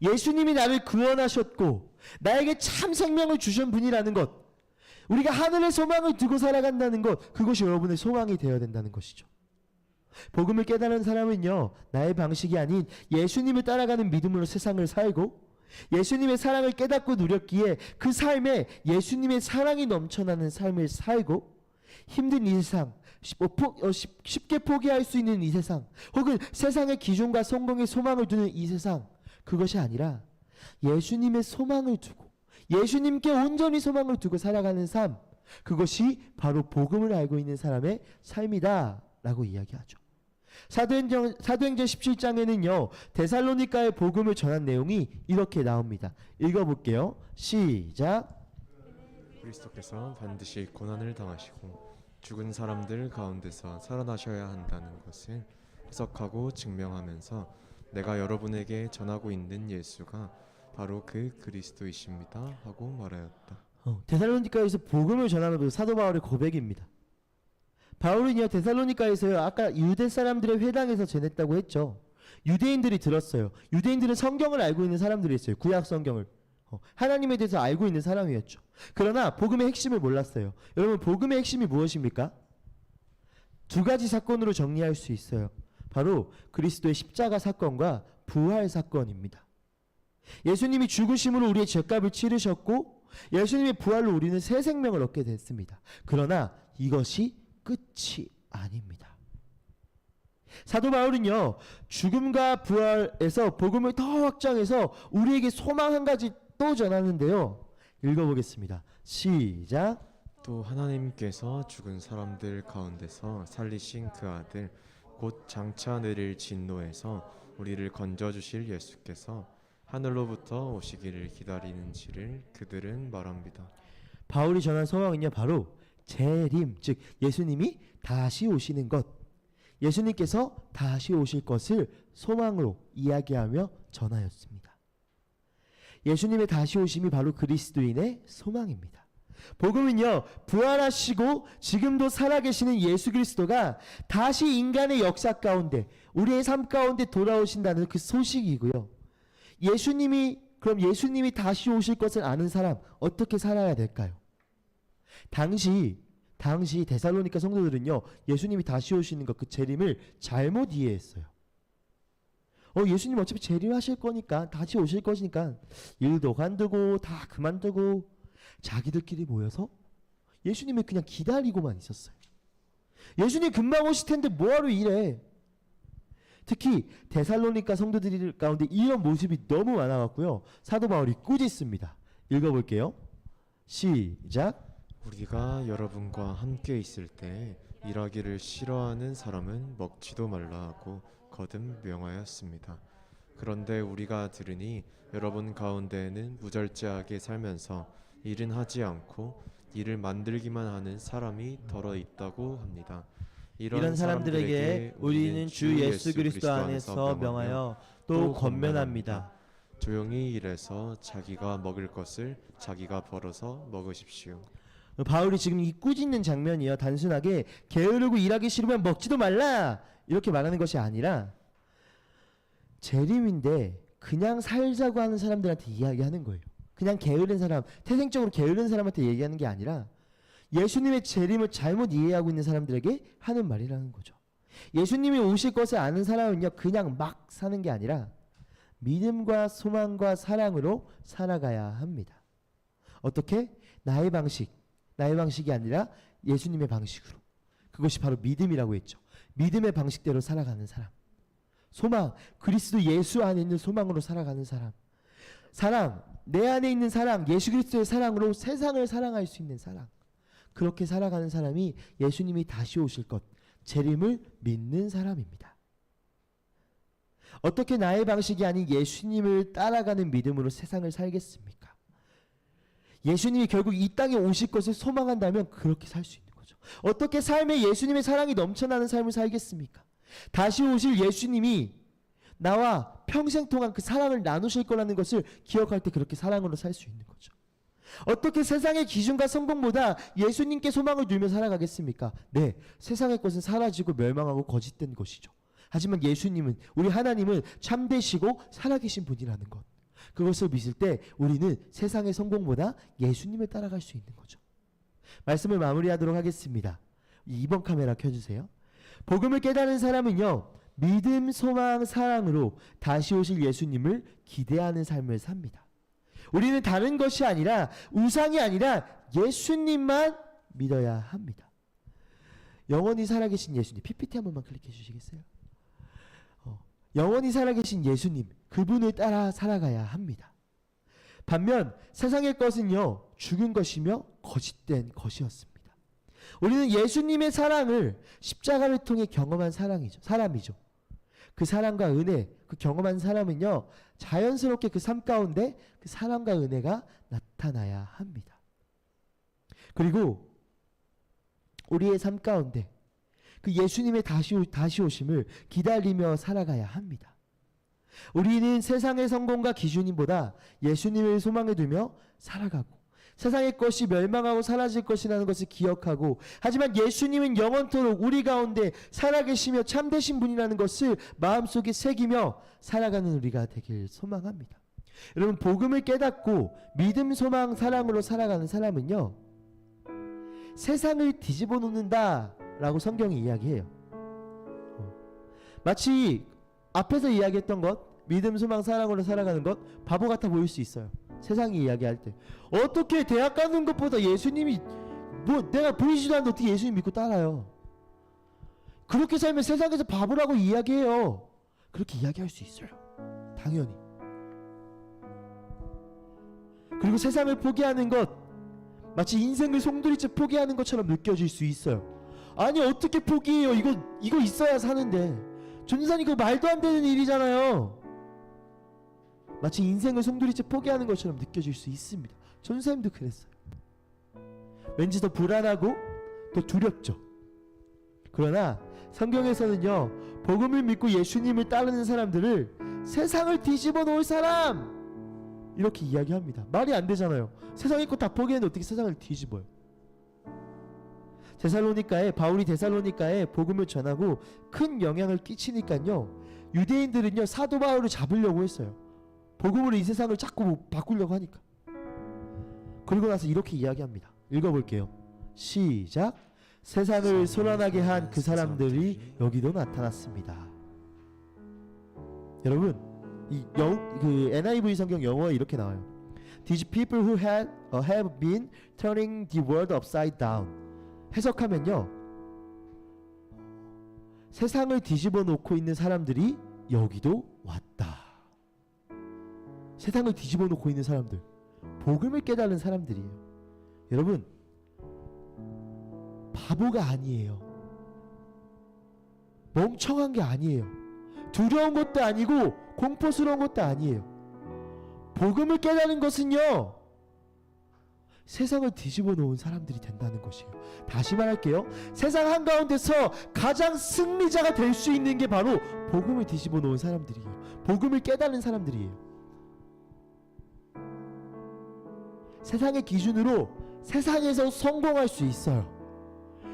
예수님이 나를 구원하셨고 나에게 참 생명을 주신 분이라는 것, 우리가 하늘의 소망을 두고 살아간다는 것, 그것이 여러분의 소망이 되어야 된다는 것이죠. 복음을 깨달은 사람은요, 나의 방식이 아닌 예수님을 따라가는 믿음으로 세상을 살고 예수님의 사랑을 깨닫고 누렸기에 그 삶에 예수님의 사랑이 넘쳐나는 삶을 살고, 힘든 이 세상, 쉽게 포기할 수 있는 이 세상, 혹은 세상의 기준과 성공의 소망을 두는 이 세상, 그것이 아니라 예수님의 소망을 두고 예수님께 온전히 소망을 두고 살아가는 삶, 그것이 바로 복음을 알고 있는 사람의 삶이다 라고 이야기하죠. 사도행전 17장에는요 데살로니가의 복음을 전한 내용이 이렇게 나옵니다. 읽어볼게요. 시작. 그리스도께서 반드시 고난을 당하시고 죽은 사람들 가운데서 살아나셔야 한다는 것을 해석하고 증명하면서 내가 여러분에게 전하고 있는 예수가 바로 그 그리스도이십니다 하고 말하였다. 데살로니가에서 복음을 전하는 것도 사도 바울의 고백입니다. 바울은요 데살로니가에서요, 아까 유대 사람들의 회당에서 지냈다고 했죠. 유대인들이 들었어요. 유대인들은 성경을 알고 있는 사람들이었어요. 구약 성경을 하나님에 대해서 알고 있는 사람이었죠. 그러나 복음의 핵심을 몰랐어요. 여러분, 복음의 핵심이 무엇입니까? 두 가지 사건으로 정리할 수 있어요. 바로 그리스도의 십자가 사건과 부활 사건입니다. 예수님이 죽으심으로 우리의 죄값을 치르셨고 예수님의 부활로 우리는 새 생명을 얻게 됐습니다. 그러나 이것이 끝이 아닙니다. 사도 바울은요 죽음과 부활에서 복음을 더 확장해서 우리에게 소망 한 가지 또 전하는데요. 읽어보겠습니다. 시작. 또 하나님께서 죽은 사람들 가운데서 살리신 그 아들 곧 장차 내릴 진노에서 우리를 건져주실 예수께서 하늘로부터 오시기를 기다리는지를 그들은 말합니다. 바울이 전한 소망은요 바로 재림, 즉 예수님이 다시 오시는 것, 예수님께서 다시 오실 것을 소망으로 이야기하며 전하였습니다. 예수님의 다시 오심이 바로 그리스도인의 소망입니다. 복음은요 부활하시고 지금도 살아계시는 예수 그리스도가 다시 인간의 역사 가운데 우리의 삶 가운데 돌아오신다는 그 소식이고요. 그럼 예수님이 다시 오실 것을 아는 사람 어떻게 살아야 될까요? 당시 데살로니가 성도들은요 예수님이 다시 오시는 것, 그 재림을 잘못 이해했어요. 예수님 어차피 재림하실 거니까, 다시 오실 것이니까 일도 관두고 다 그만두고 자기들끼리 모여서 예수님을 그냥 기다리고만 있었어요. 예수님 금방 오실 텐데 뭐하러 이래. 특히 데살로니가 성도들 가운데 이런 모습이 너무 많아갖고요 사도 바울이 꾸짖습니다. 읽어볼게요. 시작. 우리가 여러분과 함께 있을 때 일하기를 싫어하는 사람은 먹지도 말라 하고 거듭 명하였습니다. 그런데 우리가 들으니 여러분 가운데에는 무절제하게 살면서 일은 하지 않고 일을 만들기만 하는 사람이 덜어 있다고 합니다. 이런 사람들에게 우리는 주 예수 그리스도 안에서 명하여 또 권면합니다. 조용히 일해서 자기가 먹을 것을 자기가 벌어서 먹으십시오. 바울이 지금 이 꾸짖는 장면이요 단순하게 게으르고 일하기 싫으면 먹지도 말라 이렇게 말하는 것이 아니라 재림인데 그냥 살자고 하는 사람들한테 이야기하는 거예요. 그냥 게으른 사람, 태생적으로 게으른 사람한테 얘기하는 게 아니라 예수님의 재림을 잘못 이해하고 있는 사람들에게 하는 말이라는 거죠. 예수님이 오실 것을 아는 사람은요 그냥 막 사는 게 아니라 믿음과 소망과 사랑으로 살아가야 합니다. 어떻게? 나의 방식이 아니라 예수님의 방식으로. 그것이 바로 믿음이라고 했죠. 믿음의 방식대로 살아가는 사람. 소망, 그리스도 예수 안에 있는 소망으로 살아가는 사람. 사랑, 내 안에 있는 사랑, 예수 그리스도의 사랑으로 세상을 사랑할 수 있는 사랑. 그렇게 살아가는 사람이 예수님이 다시 오실 것, 재림을 믿는 사람입니다. 어떻게 나의 방식이 아닌 예수님을 따라가는 믿음으로 세상을 살겠습니까? 예수님이 결국 이 땅에 오실 것을 소망한다면 그렇게 살 수 있는 거죠. 어떻게 삶에 예수님의 사랑이 넘쳐나는 삶을 살겠습니까? 다시 오실 예수님이 나와 평생 동안 그 사랑을 나누실 거라는 것을 기억할 때 그렇게 사랑으로 살 수 있는 거죠. 어떻게 세상의 기준과 성공보다 예수님께 소망을 두며 살아가겠습니까? 네, 세상의 것은 사라지고 멸망하고 거짓된 것이죠. 하지만 예수님은, 우리 하나님은 참되시고 살아계신 분이라는 것, 그것을 믿을 때 우리는 세상의 성공보다 예수님을 따라갈 수 있는 거죠. 말씀을 마무리하도록 하겠습니다. 2번 카메라 켜주세요. 복음을 깨달은 사람은요, 믿음, 소망, 사랑으로 다시 오실 예수님을 기대하는 삶을 삽니다. 우리는 다른 것이 아니라, 우상이 아니라 예수님만 믿어야 합니다. 영원히 살아계신 예수님, PPT 한 번만 클릭해 주시겠어요? 영원히 살아계신 예수님, 그분을 따라 살아가야 합니다. 반면 세상의 것은요, 죽은 것이며 거짓된 것이었습니다. 우리는 예수님의 사랑을 십자가를 통해 경험한 사람이죠. 그 사랑과 은혜, 그 경험한 사람은요, 자연스럽게 그 삶 가운데 그 사랑과 은혜가 나타나야 합니다. 그리고 우리의 삶 가운데 그 예수님의 다시 오심을 기다리며 살아가야 합니다. 우리는 세상의 성공과 기준보다 예수님을 소망에 두며 살아가고, 세상의 것이 멸망하고 사라질 것이라는 것을 기억하고, 하지만 예수님은 영원토록 우리 가운데 살아계시며 참되신 분이라는 것을 마음속에 새기며 살아가는 우리가 되길 소망합니다. 여러분, 복음을 깨닫고 믿음, 소망, 사랑으로 살아가는 사람은요, 세상을 뒤집어 놓는다 라고 성경이 이야기해요. 마치 앞에서 이야기했던 것, 믿음, 소망, 사랑으로 살아가는 것, 바보 같아 보일 수 있어요. 세상이 이야기할 때 어떻게 대학 가는 것보다 예수님이, 뭐 내가 보이지도 않는데 어떻게 예수님 믿고 따라요? 그렇게 살면 세상에서 바보라고 이야기해요. 그렇게 이야기할 수 있어요. 당연히. 그리고 세상을 포기하는 것, 마치 인생을 송두리째 포기하는 것처럼 느껴질 수 있어요. 아니 어떻게 포기해요? 이거 있어야 사는데. 전사님, 그거 말도 안 되는 일이잖아요. 마치 인생을 송두리째 포기하는 것처럼 느껴질 수 있습니다. 전사님도 그랬어요. 왠지 더 불안하고 더 두렵죠. 그러나 성경에서는요, 복음을 믿고 예수님을 따르는 사람들을 세상을 뒤집어 놓을 사람, 이렇게 이야기합니다. 말이 안 되잖아요. 세상의 것 다 포기했는데 어떻게 세상을 뒤집어요? 바울이 데살로니가에 복음을 전하고 큰 영향을 끼치니까요, 유대인들은요, 사도 바울을 잡으려고 했어요. 복음으로 이 세상을 자꾸 바꾸려고 하니까. 그리고 나서 이렇게 이야기합니다. 읽어볼게요. 시작. 세상을 소란하게 한 그 사람들이 여기도 나타났습니다. 여러분, 그 NIV 성경 영어에 이렇게 나와요. These people who have been turning the world upside down. 해석하면요, 세상을 뒤집어 놓고 있는 사람들이 여기도 왔다. 세상을 뒤집어 놓고 있는 사람들, 복음을 깨달은 사람들이에요. 여러분, 바보가 아니에요. 멍청한 게 아니에요. 두려운 것도 아니고 공포스러운 것도 아니에요. 복음을 깨달은 것은요, 세상을 뒤집어 놓은 사람들이 된다는 것이에요. 다시 말할게요. 세상 한가운데서 가장 승리자가 될 수 있는 게 바로 복음을 뒤집어 놓은 사람들이에요. 복음을 깨달은 사람들이에요. 세상의 기준으로 세상에서 성공할 수 있어요.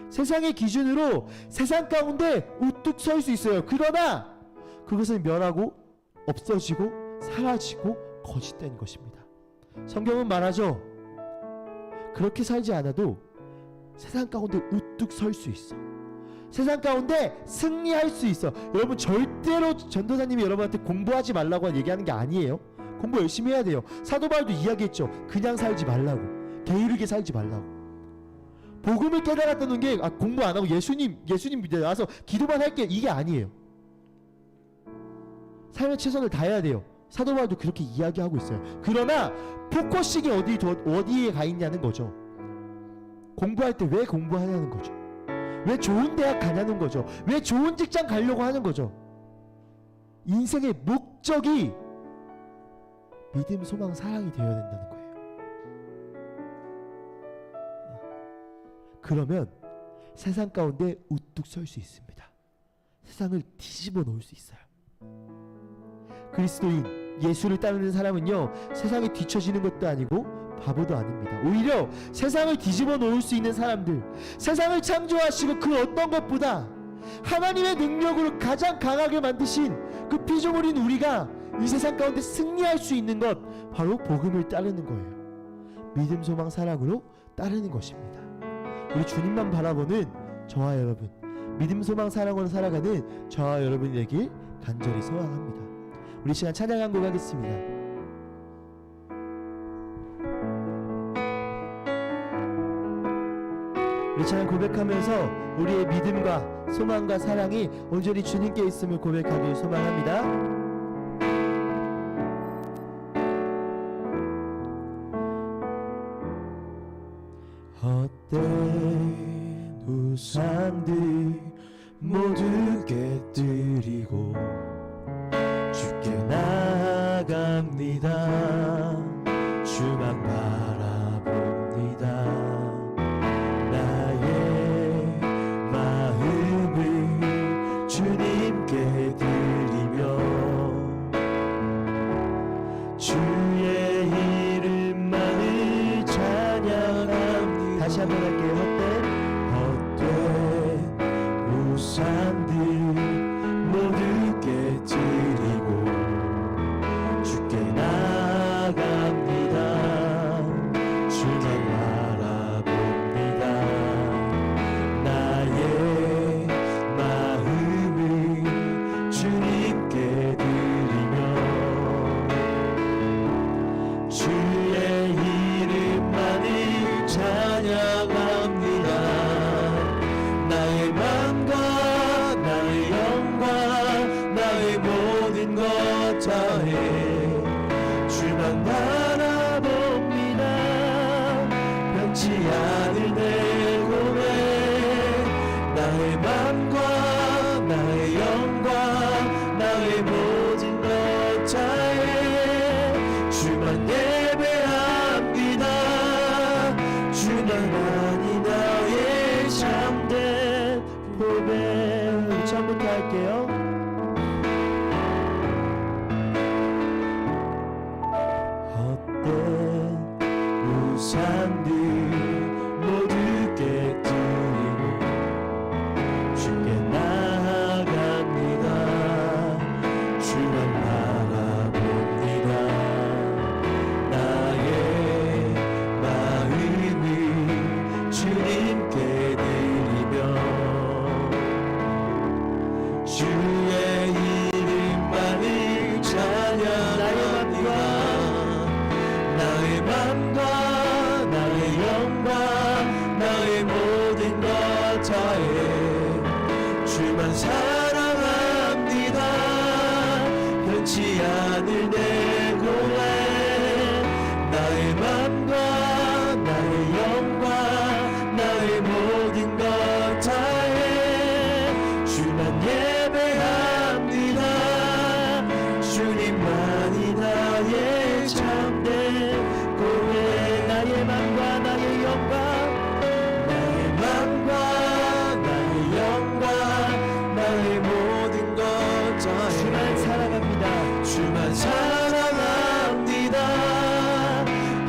세상의 기준으로 세상 가운데 우뚝 설 수 있어요. 그러나 그것은 멸하고 없어지고 사라지고 거짓된 것입니다. 성경은 말하죠. 그렇게 살지 않아도 세상 가운데 우뚝 설 수 있어. 세상 가운데 승리할 수 있어. 여러분, 절대로 전도사님이 여러분한테 공부하지 말라고 얘기하는 게 아니에요. 공부 열심히 해야 돼요. 사도 바울도 이야기했죠. 그냥 살지 말라고, 게으르게 살지 말라고. 복음을 깨달았다는 게 공부 안 하고 예수님 믿어 나와서 기도만 할게, 이게 아니에요. 삶의 최선을 다해야 돼요. 사도 바울도 그렇게 이야기하고 있어요. 그러나 포커싱이 어디에 가 있냐는 거죠. 공부할 때 왜 공부하냐는 거죠. 왜 좋은 대학 가냐는 거죠. 왜 좋은 직장 가려고 하는 거죠. 인생의 목적이 믿음, 소망, 사랑이 되어야 된다는 거예요. 그러면 세상 가운데 우뚝 설 수 있습니다. 세상을 뒤집어 놓을 수 있어요. 그리스도인, 예수를 따르는 사람은요, 세상에 뒤처지는 것도 아니고 바보도 아닙니다. 오히려 세상을 뒤집어 놓을 수 있는 사람들, 세상을 창조하시고 그 어떤 것보다 하나님의 능력으로 가장 강하게 만드신 그 피조물인 우리가 이 세상 가운데 승리할 수 있는 것, 바로 복음을 따르는 거예요. 믿음, 소망, 사랑으로 따르는 것입니다. 우리 주님만 바라보는 저와 여러분, 믿음, 소망, 사랑으로 살아가는 저와 여러분이 되길 간절히 소원합니다. 우리 시간 찬양 한 곡 하겠습니다. 우리 찬양 고백하면서 우리의 믿음과 소망과 사랑이 온전히 주님께 있음을 고백하길 소망합니다. 헛된 우산들 모두 깨뜨리고 주께 나아갑니다. 주만 바라봅니다. 나의 마음을 주님께 드리며 주의 이름만을 찬양합니다. 다시 한번 할게요. 헛된 우산들 모두 깨뜨리고 주께 나아갑니다. 주만 바라봅니다. 나의 마음을 주님께 드리며 주의 이름만을 찬양합니다. 나의 맘과 나의 영광 나의 모든 것 다해 주만 바라봅니다. 변치 않을 내 고백 나의 맘과 나의 영광 나의 모든 것 다해 주만 예배합니다. 주만만이 나의 참된 보배. 처음부터 할게요. 헛된 우산들 모두 깨뜨리고 주께 나아갑니다. 주만 바라봅니다. 나의 마음을 주님께 드리며 주의 이름만을 찬양합니다. 나의 맘과 나의 영광 나의 모든 것 다해 주만 사랑합니다. 변치 않을 내 고백 나의 맘과 나의 영광 나의 모든 것 다해 주만 예배합니다. 주님만이 나의 참된 고백 나의 맘과 나의 영광 나의 맘과 나의 영광 나의 모든 것 다해 주만 사랑합니다. 주만 사랑합니다.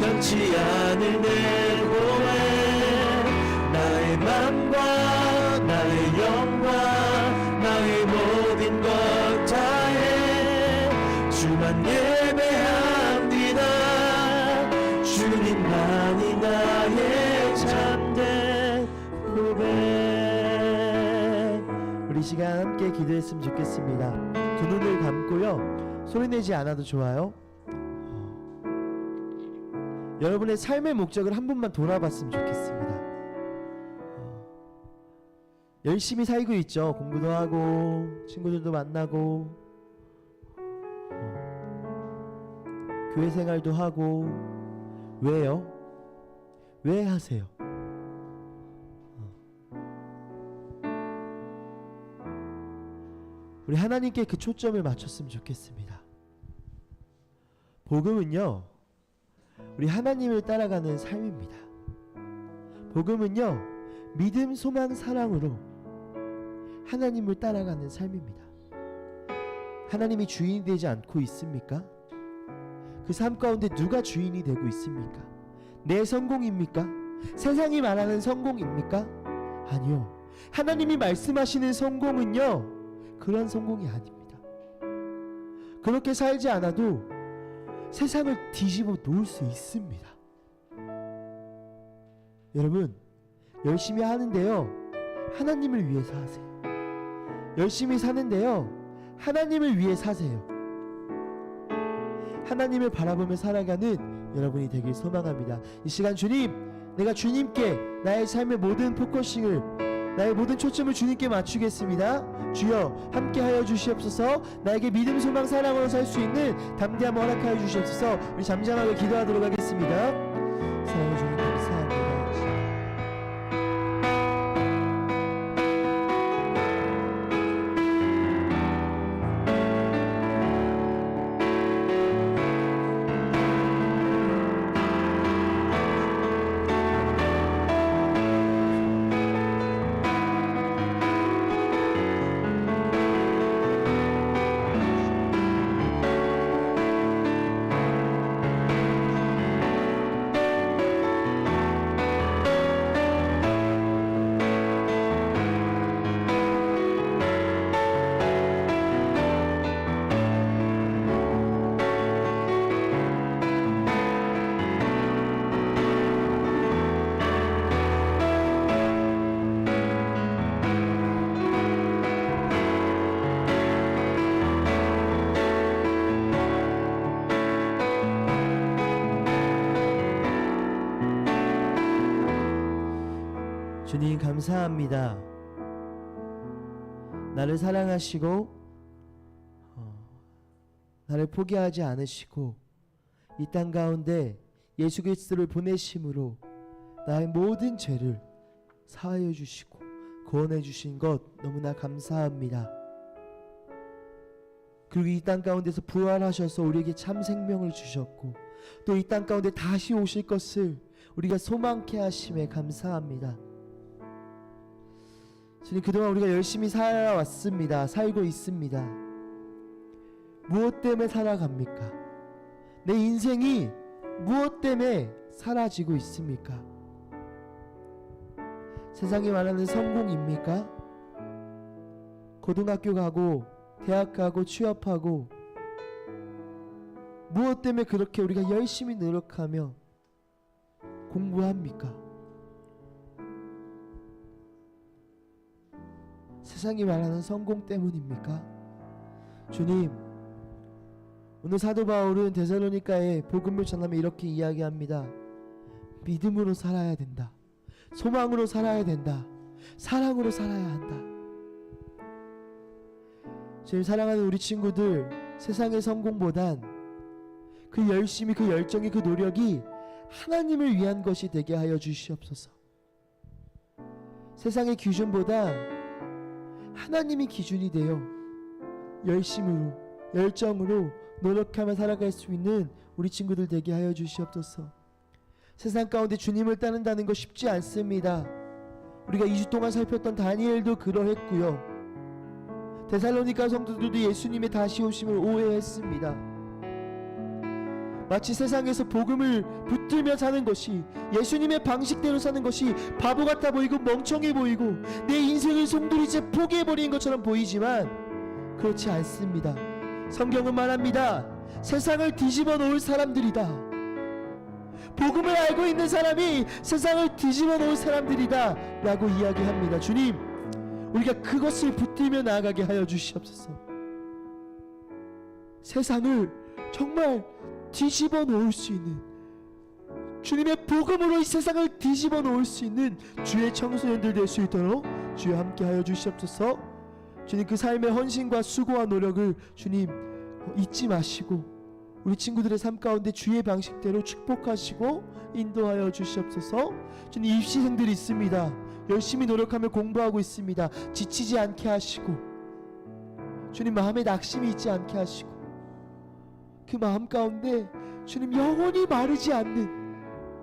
변치 않을 내 고백 나의 맘과 나의 영광 나의 모든 것 다해 주만 예배합니다. 주님만이 나의 참된 고백. 우리 시간 함께 기도했으면 좋겠습니다. 두 눈을 감고요, 소리내지 않아도 좋아요. 여러분의 삶의 목적을 한 번만 돌아봤으면 좋겠습니다. 열심히 살고 있죠. 공부도 하고 친구들도 만나고 교회 생활도 하고. 왜요? 왜 하세요? 우리 하나님께 그 초점을 맞췄으면 좋겠습니다. 복음은요, 우리 하나님을 따라가는 삶입니다. 복음은요, 믿음, 소망, 사랑으로 하나님을 따라가는 삶입니다. 하나님이 주인이 되지 않고 있습니까? 그 삶 가운데 누가 주인이 되고 있습니까? 내 성공입니까? 세상이 말하는 성공입니까? 아니요. 하나님이 말씀하시는 성공은요, 그런 성공이 아닙니다. 그렇게 살지 않아도 세상을 뒤집어 놓을 수 있습니다. 여러분, 열심히 하는데요, 하나님을 위해서 하세요. 열심히 사는데요, 하나님을 위해 사세요. 하나님을 바라보며 살아가는 여러분이 되길 소망합니다. 이 시간 주님, 내가 주님께 나의 삶의 모든 포커싱을, 나의 모든 초점을 주님께 맞추겠습니다. 주여 함께하여 주시옵소서. 나에게 믿음, 소망, 사랑으로 살 수 있는 담대함 허락하여 주시옵소서. 우리 잠잠하게 기도하도록 하겠습니다. 사랑해 주님 감사합니다. 주님 감사합니다. 나를 사랑하시고 나를 포기하지 않으시고 이 땅 가운데 예수 그리스도를 보내심으로 나의 모든 죄를 사하여 주시고 구원해 주신 것 너무나 감사합니다. 그리고 이 땅 가운데서 부활하셔서 우리에게 참 생명을 주셨고 또 이 땅 가운데 다시 오실 것을 우리가 소망케 하심에 감사합니다. 주님, 그동안 우리가 열심히 살아왔습니다. 살고 있습니다. 무엇 때문에 살아갑니까? 내 인생이 무엇 때문에 사라지고 있습니까? 세상이 말하는 성공입니까? 고등학교 가고 대학 가고 취업하고 무엇 때문에 그렇게 우리가 열심히 노력하며 공부합니까? 세상이 말하는 성공 때문입니까? 주님, 오늘 사도 바울은 데살로니가에 복음을 전하며 이렇게 이야기합니다. 믿음으로 살아야 된다. 소망으로 살아야 된다. 사랑으로 살아야 한다. 지금 사랑하는 우리 친구들, 세상의 성공보단 그 열심이, 그 열정이, 그 노력이 하나님을 위한 것이 되게 하여 주시옵소서. 세상의 기준보다 하나님이 기준이 되어 열심으로, 열정으로 노력하며 살아갈 수 있는 우리 친구들 되게 하여 주시옵소서. 세상 가운데 주님을 따른다는 거 쉽지 않습니다. 우리가 2주 동안 살폈던 다니엘도 그러했고요. 데살로니가 성도들도 예수님의 다시 오심을 오해했습니다. 마치 세상에서 복음을 붙들며 사는 것이, 예수님의 방식대로 사는 것이 바보 같아 보이고 멍청해 보이고 내 인생을 송두리째 포기해버리는 것처럼 보이지만 그렇지 않습니다. 성경은 말합니다. 세상을 뒤집어 놓을 사람들이다. 복음을 알고 있는 사람이 세상을 뒤집어 놓을 사람들이다 라고 이야기합니다. 주님, 우리가 그것을 붙들며 나아가게 하여 주시옵소서. 세상을 정말 뒤집어 놓을 수 있는, 주님의 복음으로 이 세상을 뒤집어 놓을 수 있는 주의 청소년들 될 수 있도록 주여 함께 하여 주시옵소서. 주님, 그 삶의 헌신과 수고와 노력을 주님 잊지 마시고 우리 친구들의 삶 가운데 주의 방식대로 축복하시고 인도하여 주시옵소서. 주님, 입시생들이 있습니다. 열심히 노력하며 공부하고 있습니다. 지치지 않게 하시고 주님 마음에 낙심이 있지 않게 하시고 그 마음 가운데 주님 영원히 마르지 않는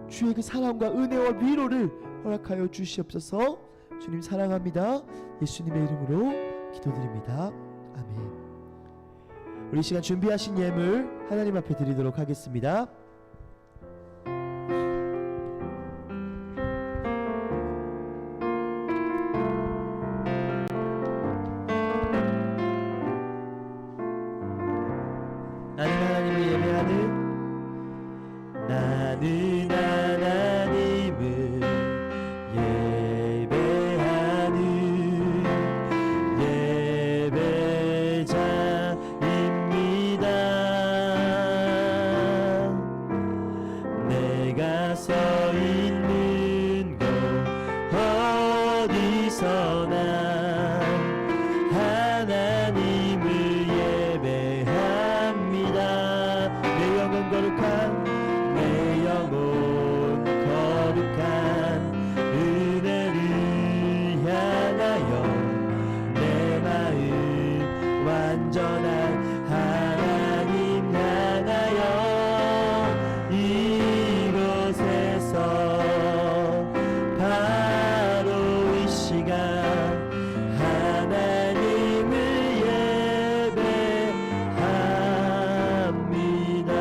주의 그 사랑과 은혜와 위로를 허락하여 주시옵소서. 주님 사랑합니다. 예수님의 이름으로 기도드립니다. 아멘. 우리 시간 준비하신 예물 하나님 앞에 드리도록 하겠습니다. 나는 하나님을 예배하는 나는 하나님을 예배하는 예배자입니다. 내가 서 있는 곳 어디서나 하나님을 예배합니다. 내 영혼 거룩한 내 영혼 거룩한 은혜를 향하여 내 마음 완전한 하나님 향하여 이곳에서 바로 이 시간 하나님을 예배합니다.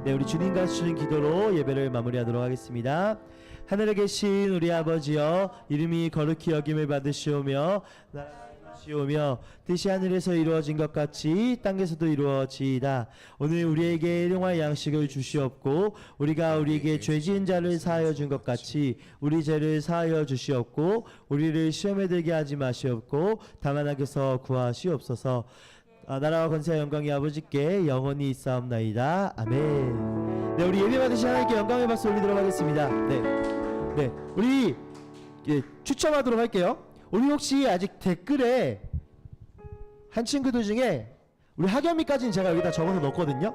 네, 우리 주님과 주신 기도로 예배를 마무리하도록 하겠습니다. 하늘에 계신 우리 아버지여, 이름이 거룩히 여김을 받으시오며 나라가 시오며 뜻이 하늘에서 이루어진 것 같이 땅에서도 이루어지이다. 오늘 우리에게 일용할 양식을 주시옵고 우리가 우리에게 죄 지은 자를 사하여 준 것 같이 우리 죄를 사하여 주시옵고 우리를 시험에 들게 하지 마시옵고 다만 악에서 구하시옵소서. 나라와 권세와 영광이 아버지께 영원히 있사옵나이다. 아멘. 네, 우리 예배 받으신 하나님께 영광의 박수 올리도록 하겠습니다. 네, 우리 추첨하도록 할게요. 우리 혹시 아직 댓글에 한 친구들 중에 우리 학연미까지는 제가 여기다 적어서 넣었거든요.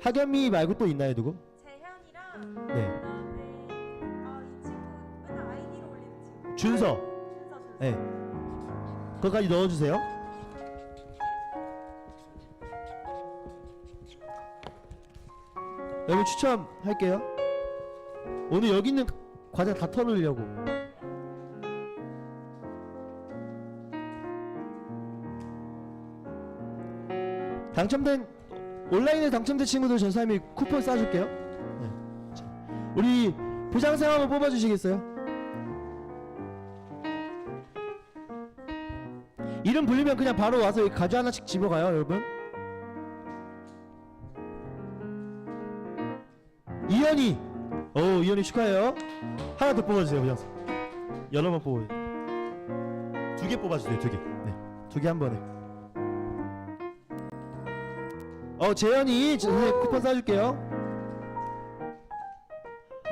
학연미 말고 또 있나요, 누구? 재현이랑 네, 그다음에 이 친구 맨날 아이디로 올리는 친구 준서. 네, 그거까지 넣어주세요. 여러분 추첨할게요. 오늘 여기 있는 과자 다 털으려고. 당첨된 온라인에 당첨된 친구들 전사님이 쿠폰 쏴줄게요. 네. 자, 우리 부장생 한번 뽑아주시겠어요? 이름 불리면 그냥 바로 와서 이 과자 하나씩 집어가요, 여러분. 이현이, 이현이 축하해요. 하나 더 뽑아주세요, 부장생. 여러 번 뽑아요. 2개 뽑아주세요, 2개. 네, 2개 한 번에. 재현이 선생님 쿠폰 쏴줄게요.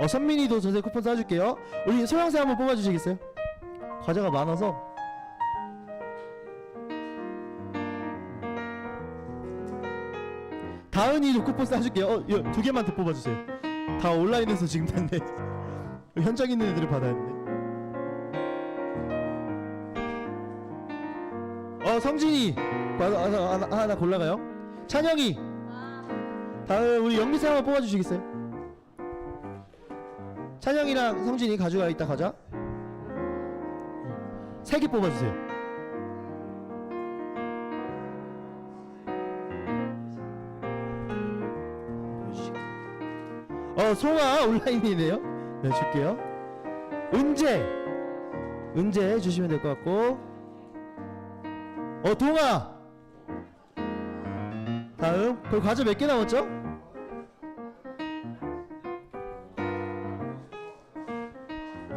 선민이도 선생님 쿠폰 쏴줄게요. 우리 소영생 한번 뽑아주시겠어요? 과자가 많아서. 다은이도 쿠폰 쏴줄게요. 2개만 더 뽑아주세요. 다 온라인에서 지금 됐네. 현장 있는 애들을 받아야 되는데. 성진이 하나 골라가요. 찬영이. 다음 우리 영미쌤 한번 뽑아주시겠어요? 찬영이랑 성진이 가져가. 이따 가자. 3개 뽑아주세요. 송아 온라인이네요. 네, 줄게요. 은재 주시면 될 것 같고. 동아. 다음. 그럼 과자 몇 개 남았죠?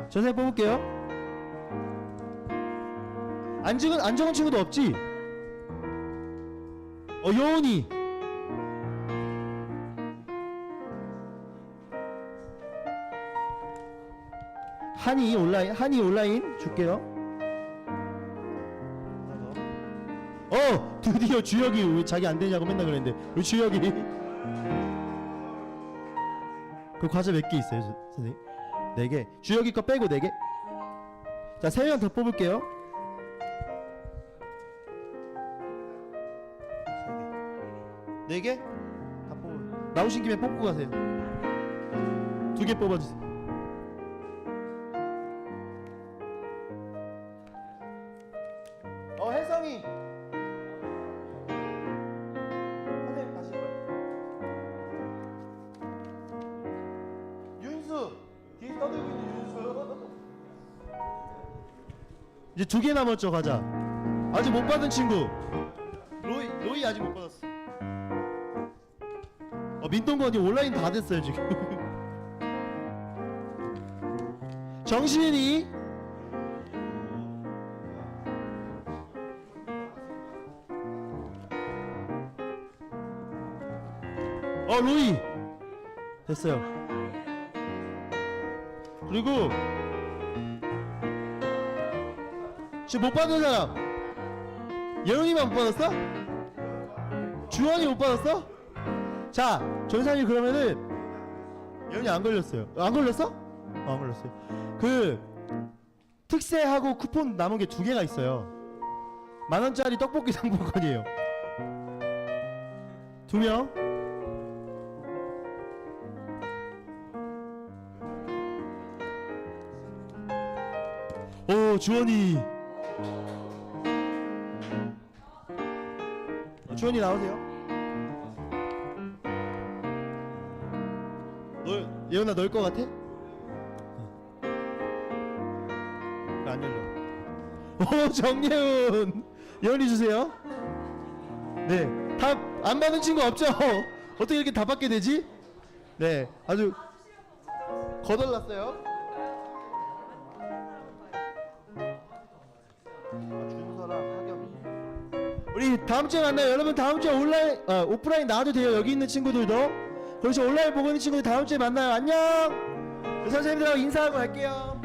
전생 뽑을게요. 안 적은 친구도 없지? 여운이. 한이 온라인 줄게요. 드디어 주혁이 왜 자기 안 되냐고 맨날 그랬는데 우리 주혁이. 그 과자 몇 개 있어요, 선생님? 4개. 주혁이 거 빼고 4개. 자, 3명 더 뽑을게요. 4개? 다 뽑아. 나오신 김에 뽑고 가세요. 2개 뽑아주세요. 혜성이. 선생님 다시 해봐요. 윤수. 뒤에 떠들고 있는 윤수. 이제 2개 남았죠. 가자. 아직 못 받은 친구. 로이 아직 못 받았어. 민동건이 온라인 다 됐어요 지금. 정신이. 로이 됐어요. 그리고 지금 못 받은 사람 예은이만 못 받았어? 주원이 못 받았어? 자, 전사님 그러면은 예은이 안 걸렸어요. 안 걸렸어? 안 걸렸어요. 그 특세하고 쿠폰 남은 게 2개가 있어요. 10,000원짜리 떡볶이 상품권이에요. 2명. 오, 주원이. 주원이 나오세요. 예은아 넣을 것 같아? 안 열려. 오, 정예은. 예은이 주세요. 네, 다 안 받은 친구 없죠? 어떻게 이렇게 다 받게 되지? 네, 아주 거덜났어요. 우리 다음 주에 만나요. 여러분 다음 주에 온라인 오프라인 나와도 돼요. 여기 있는 친구들도. 그래서 온라인 보고 있는 친구들 다음 주에 만나요. 안녕. 선생님들하고 인사하고 갈게요.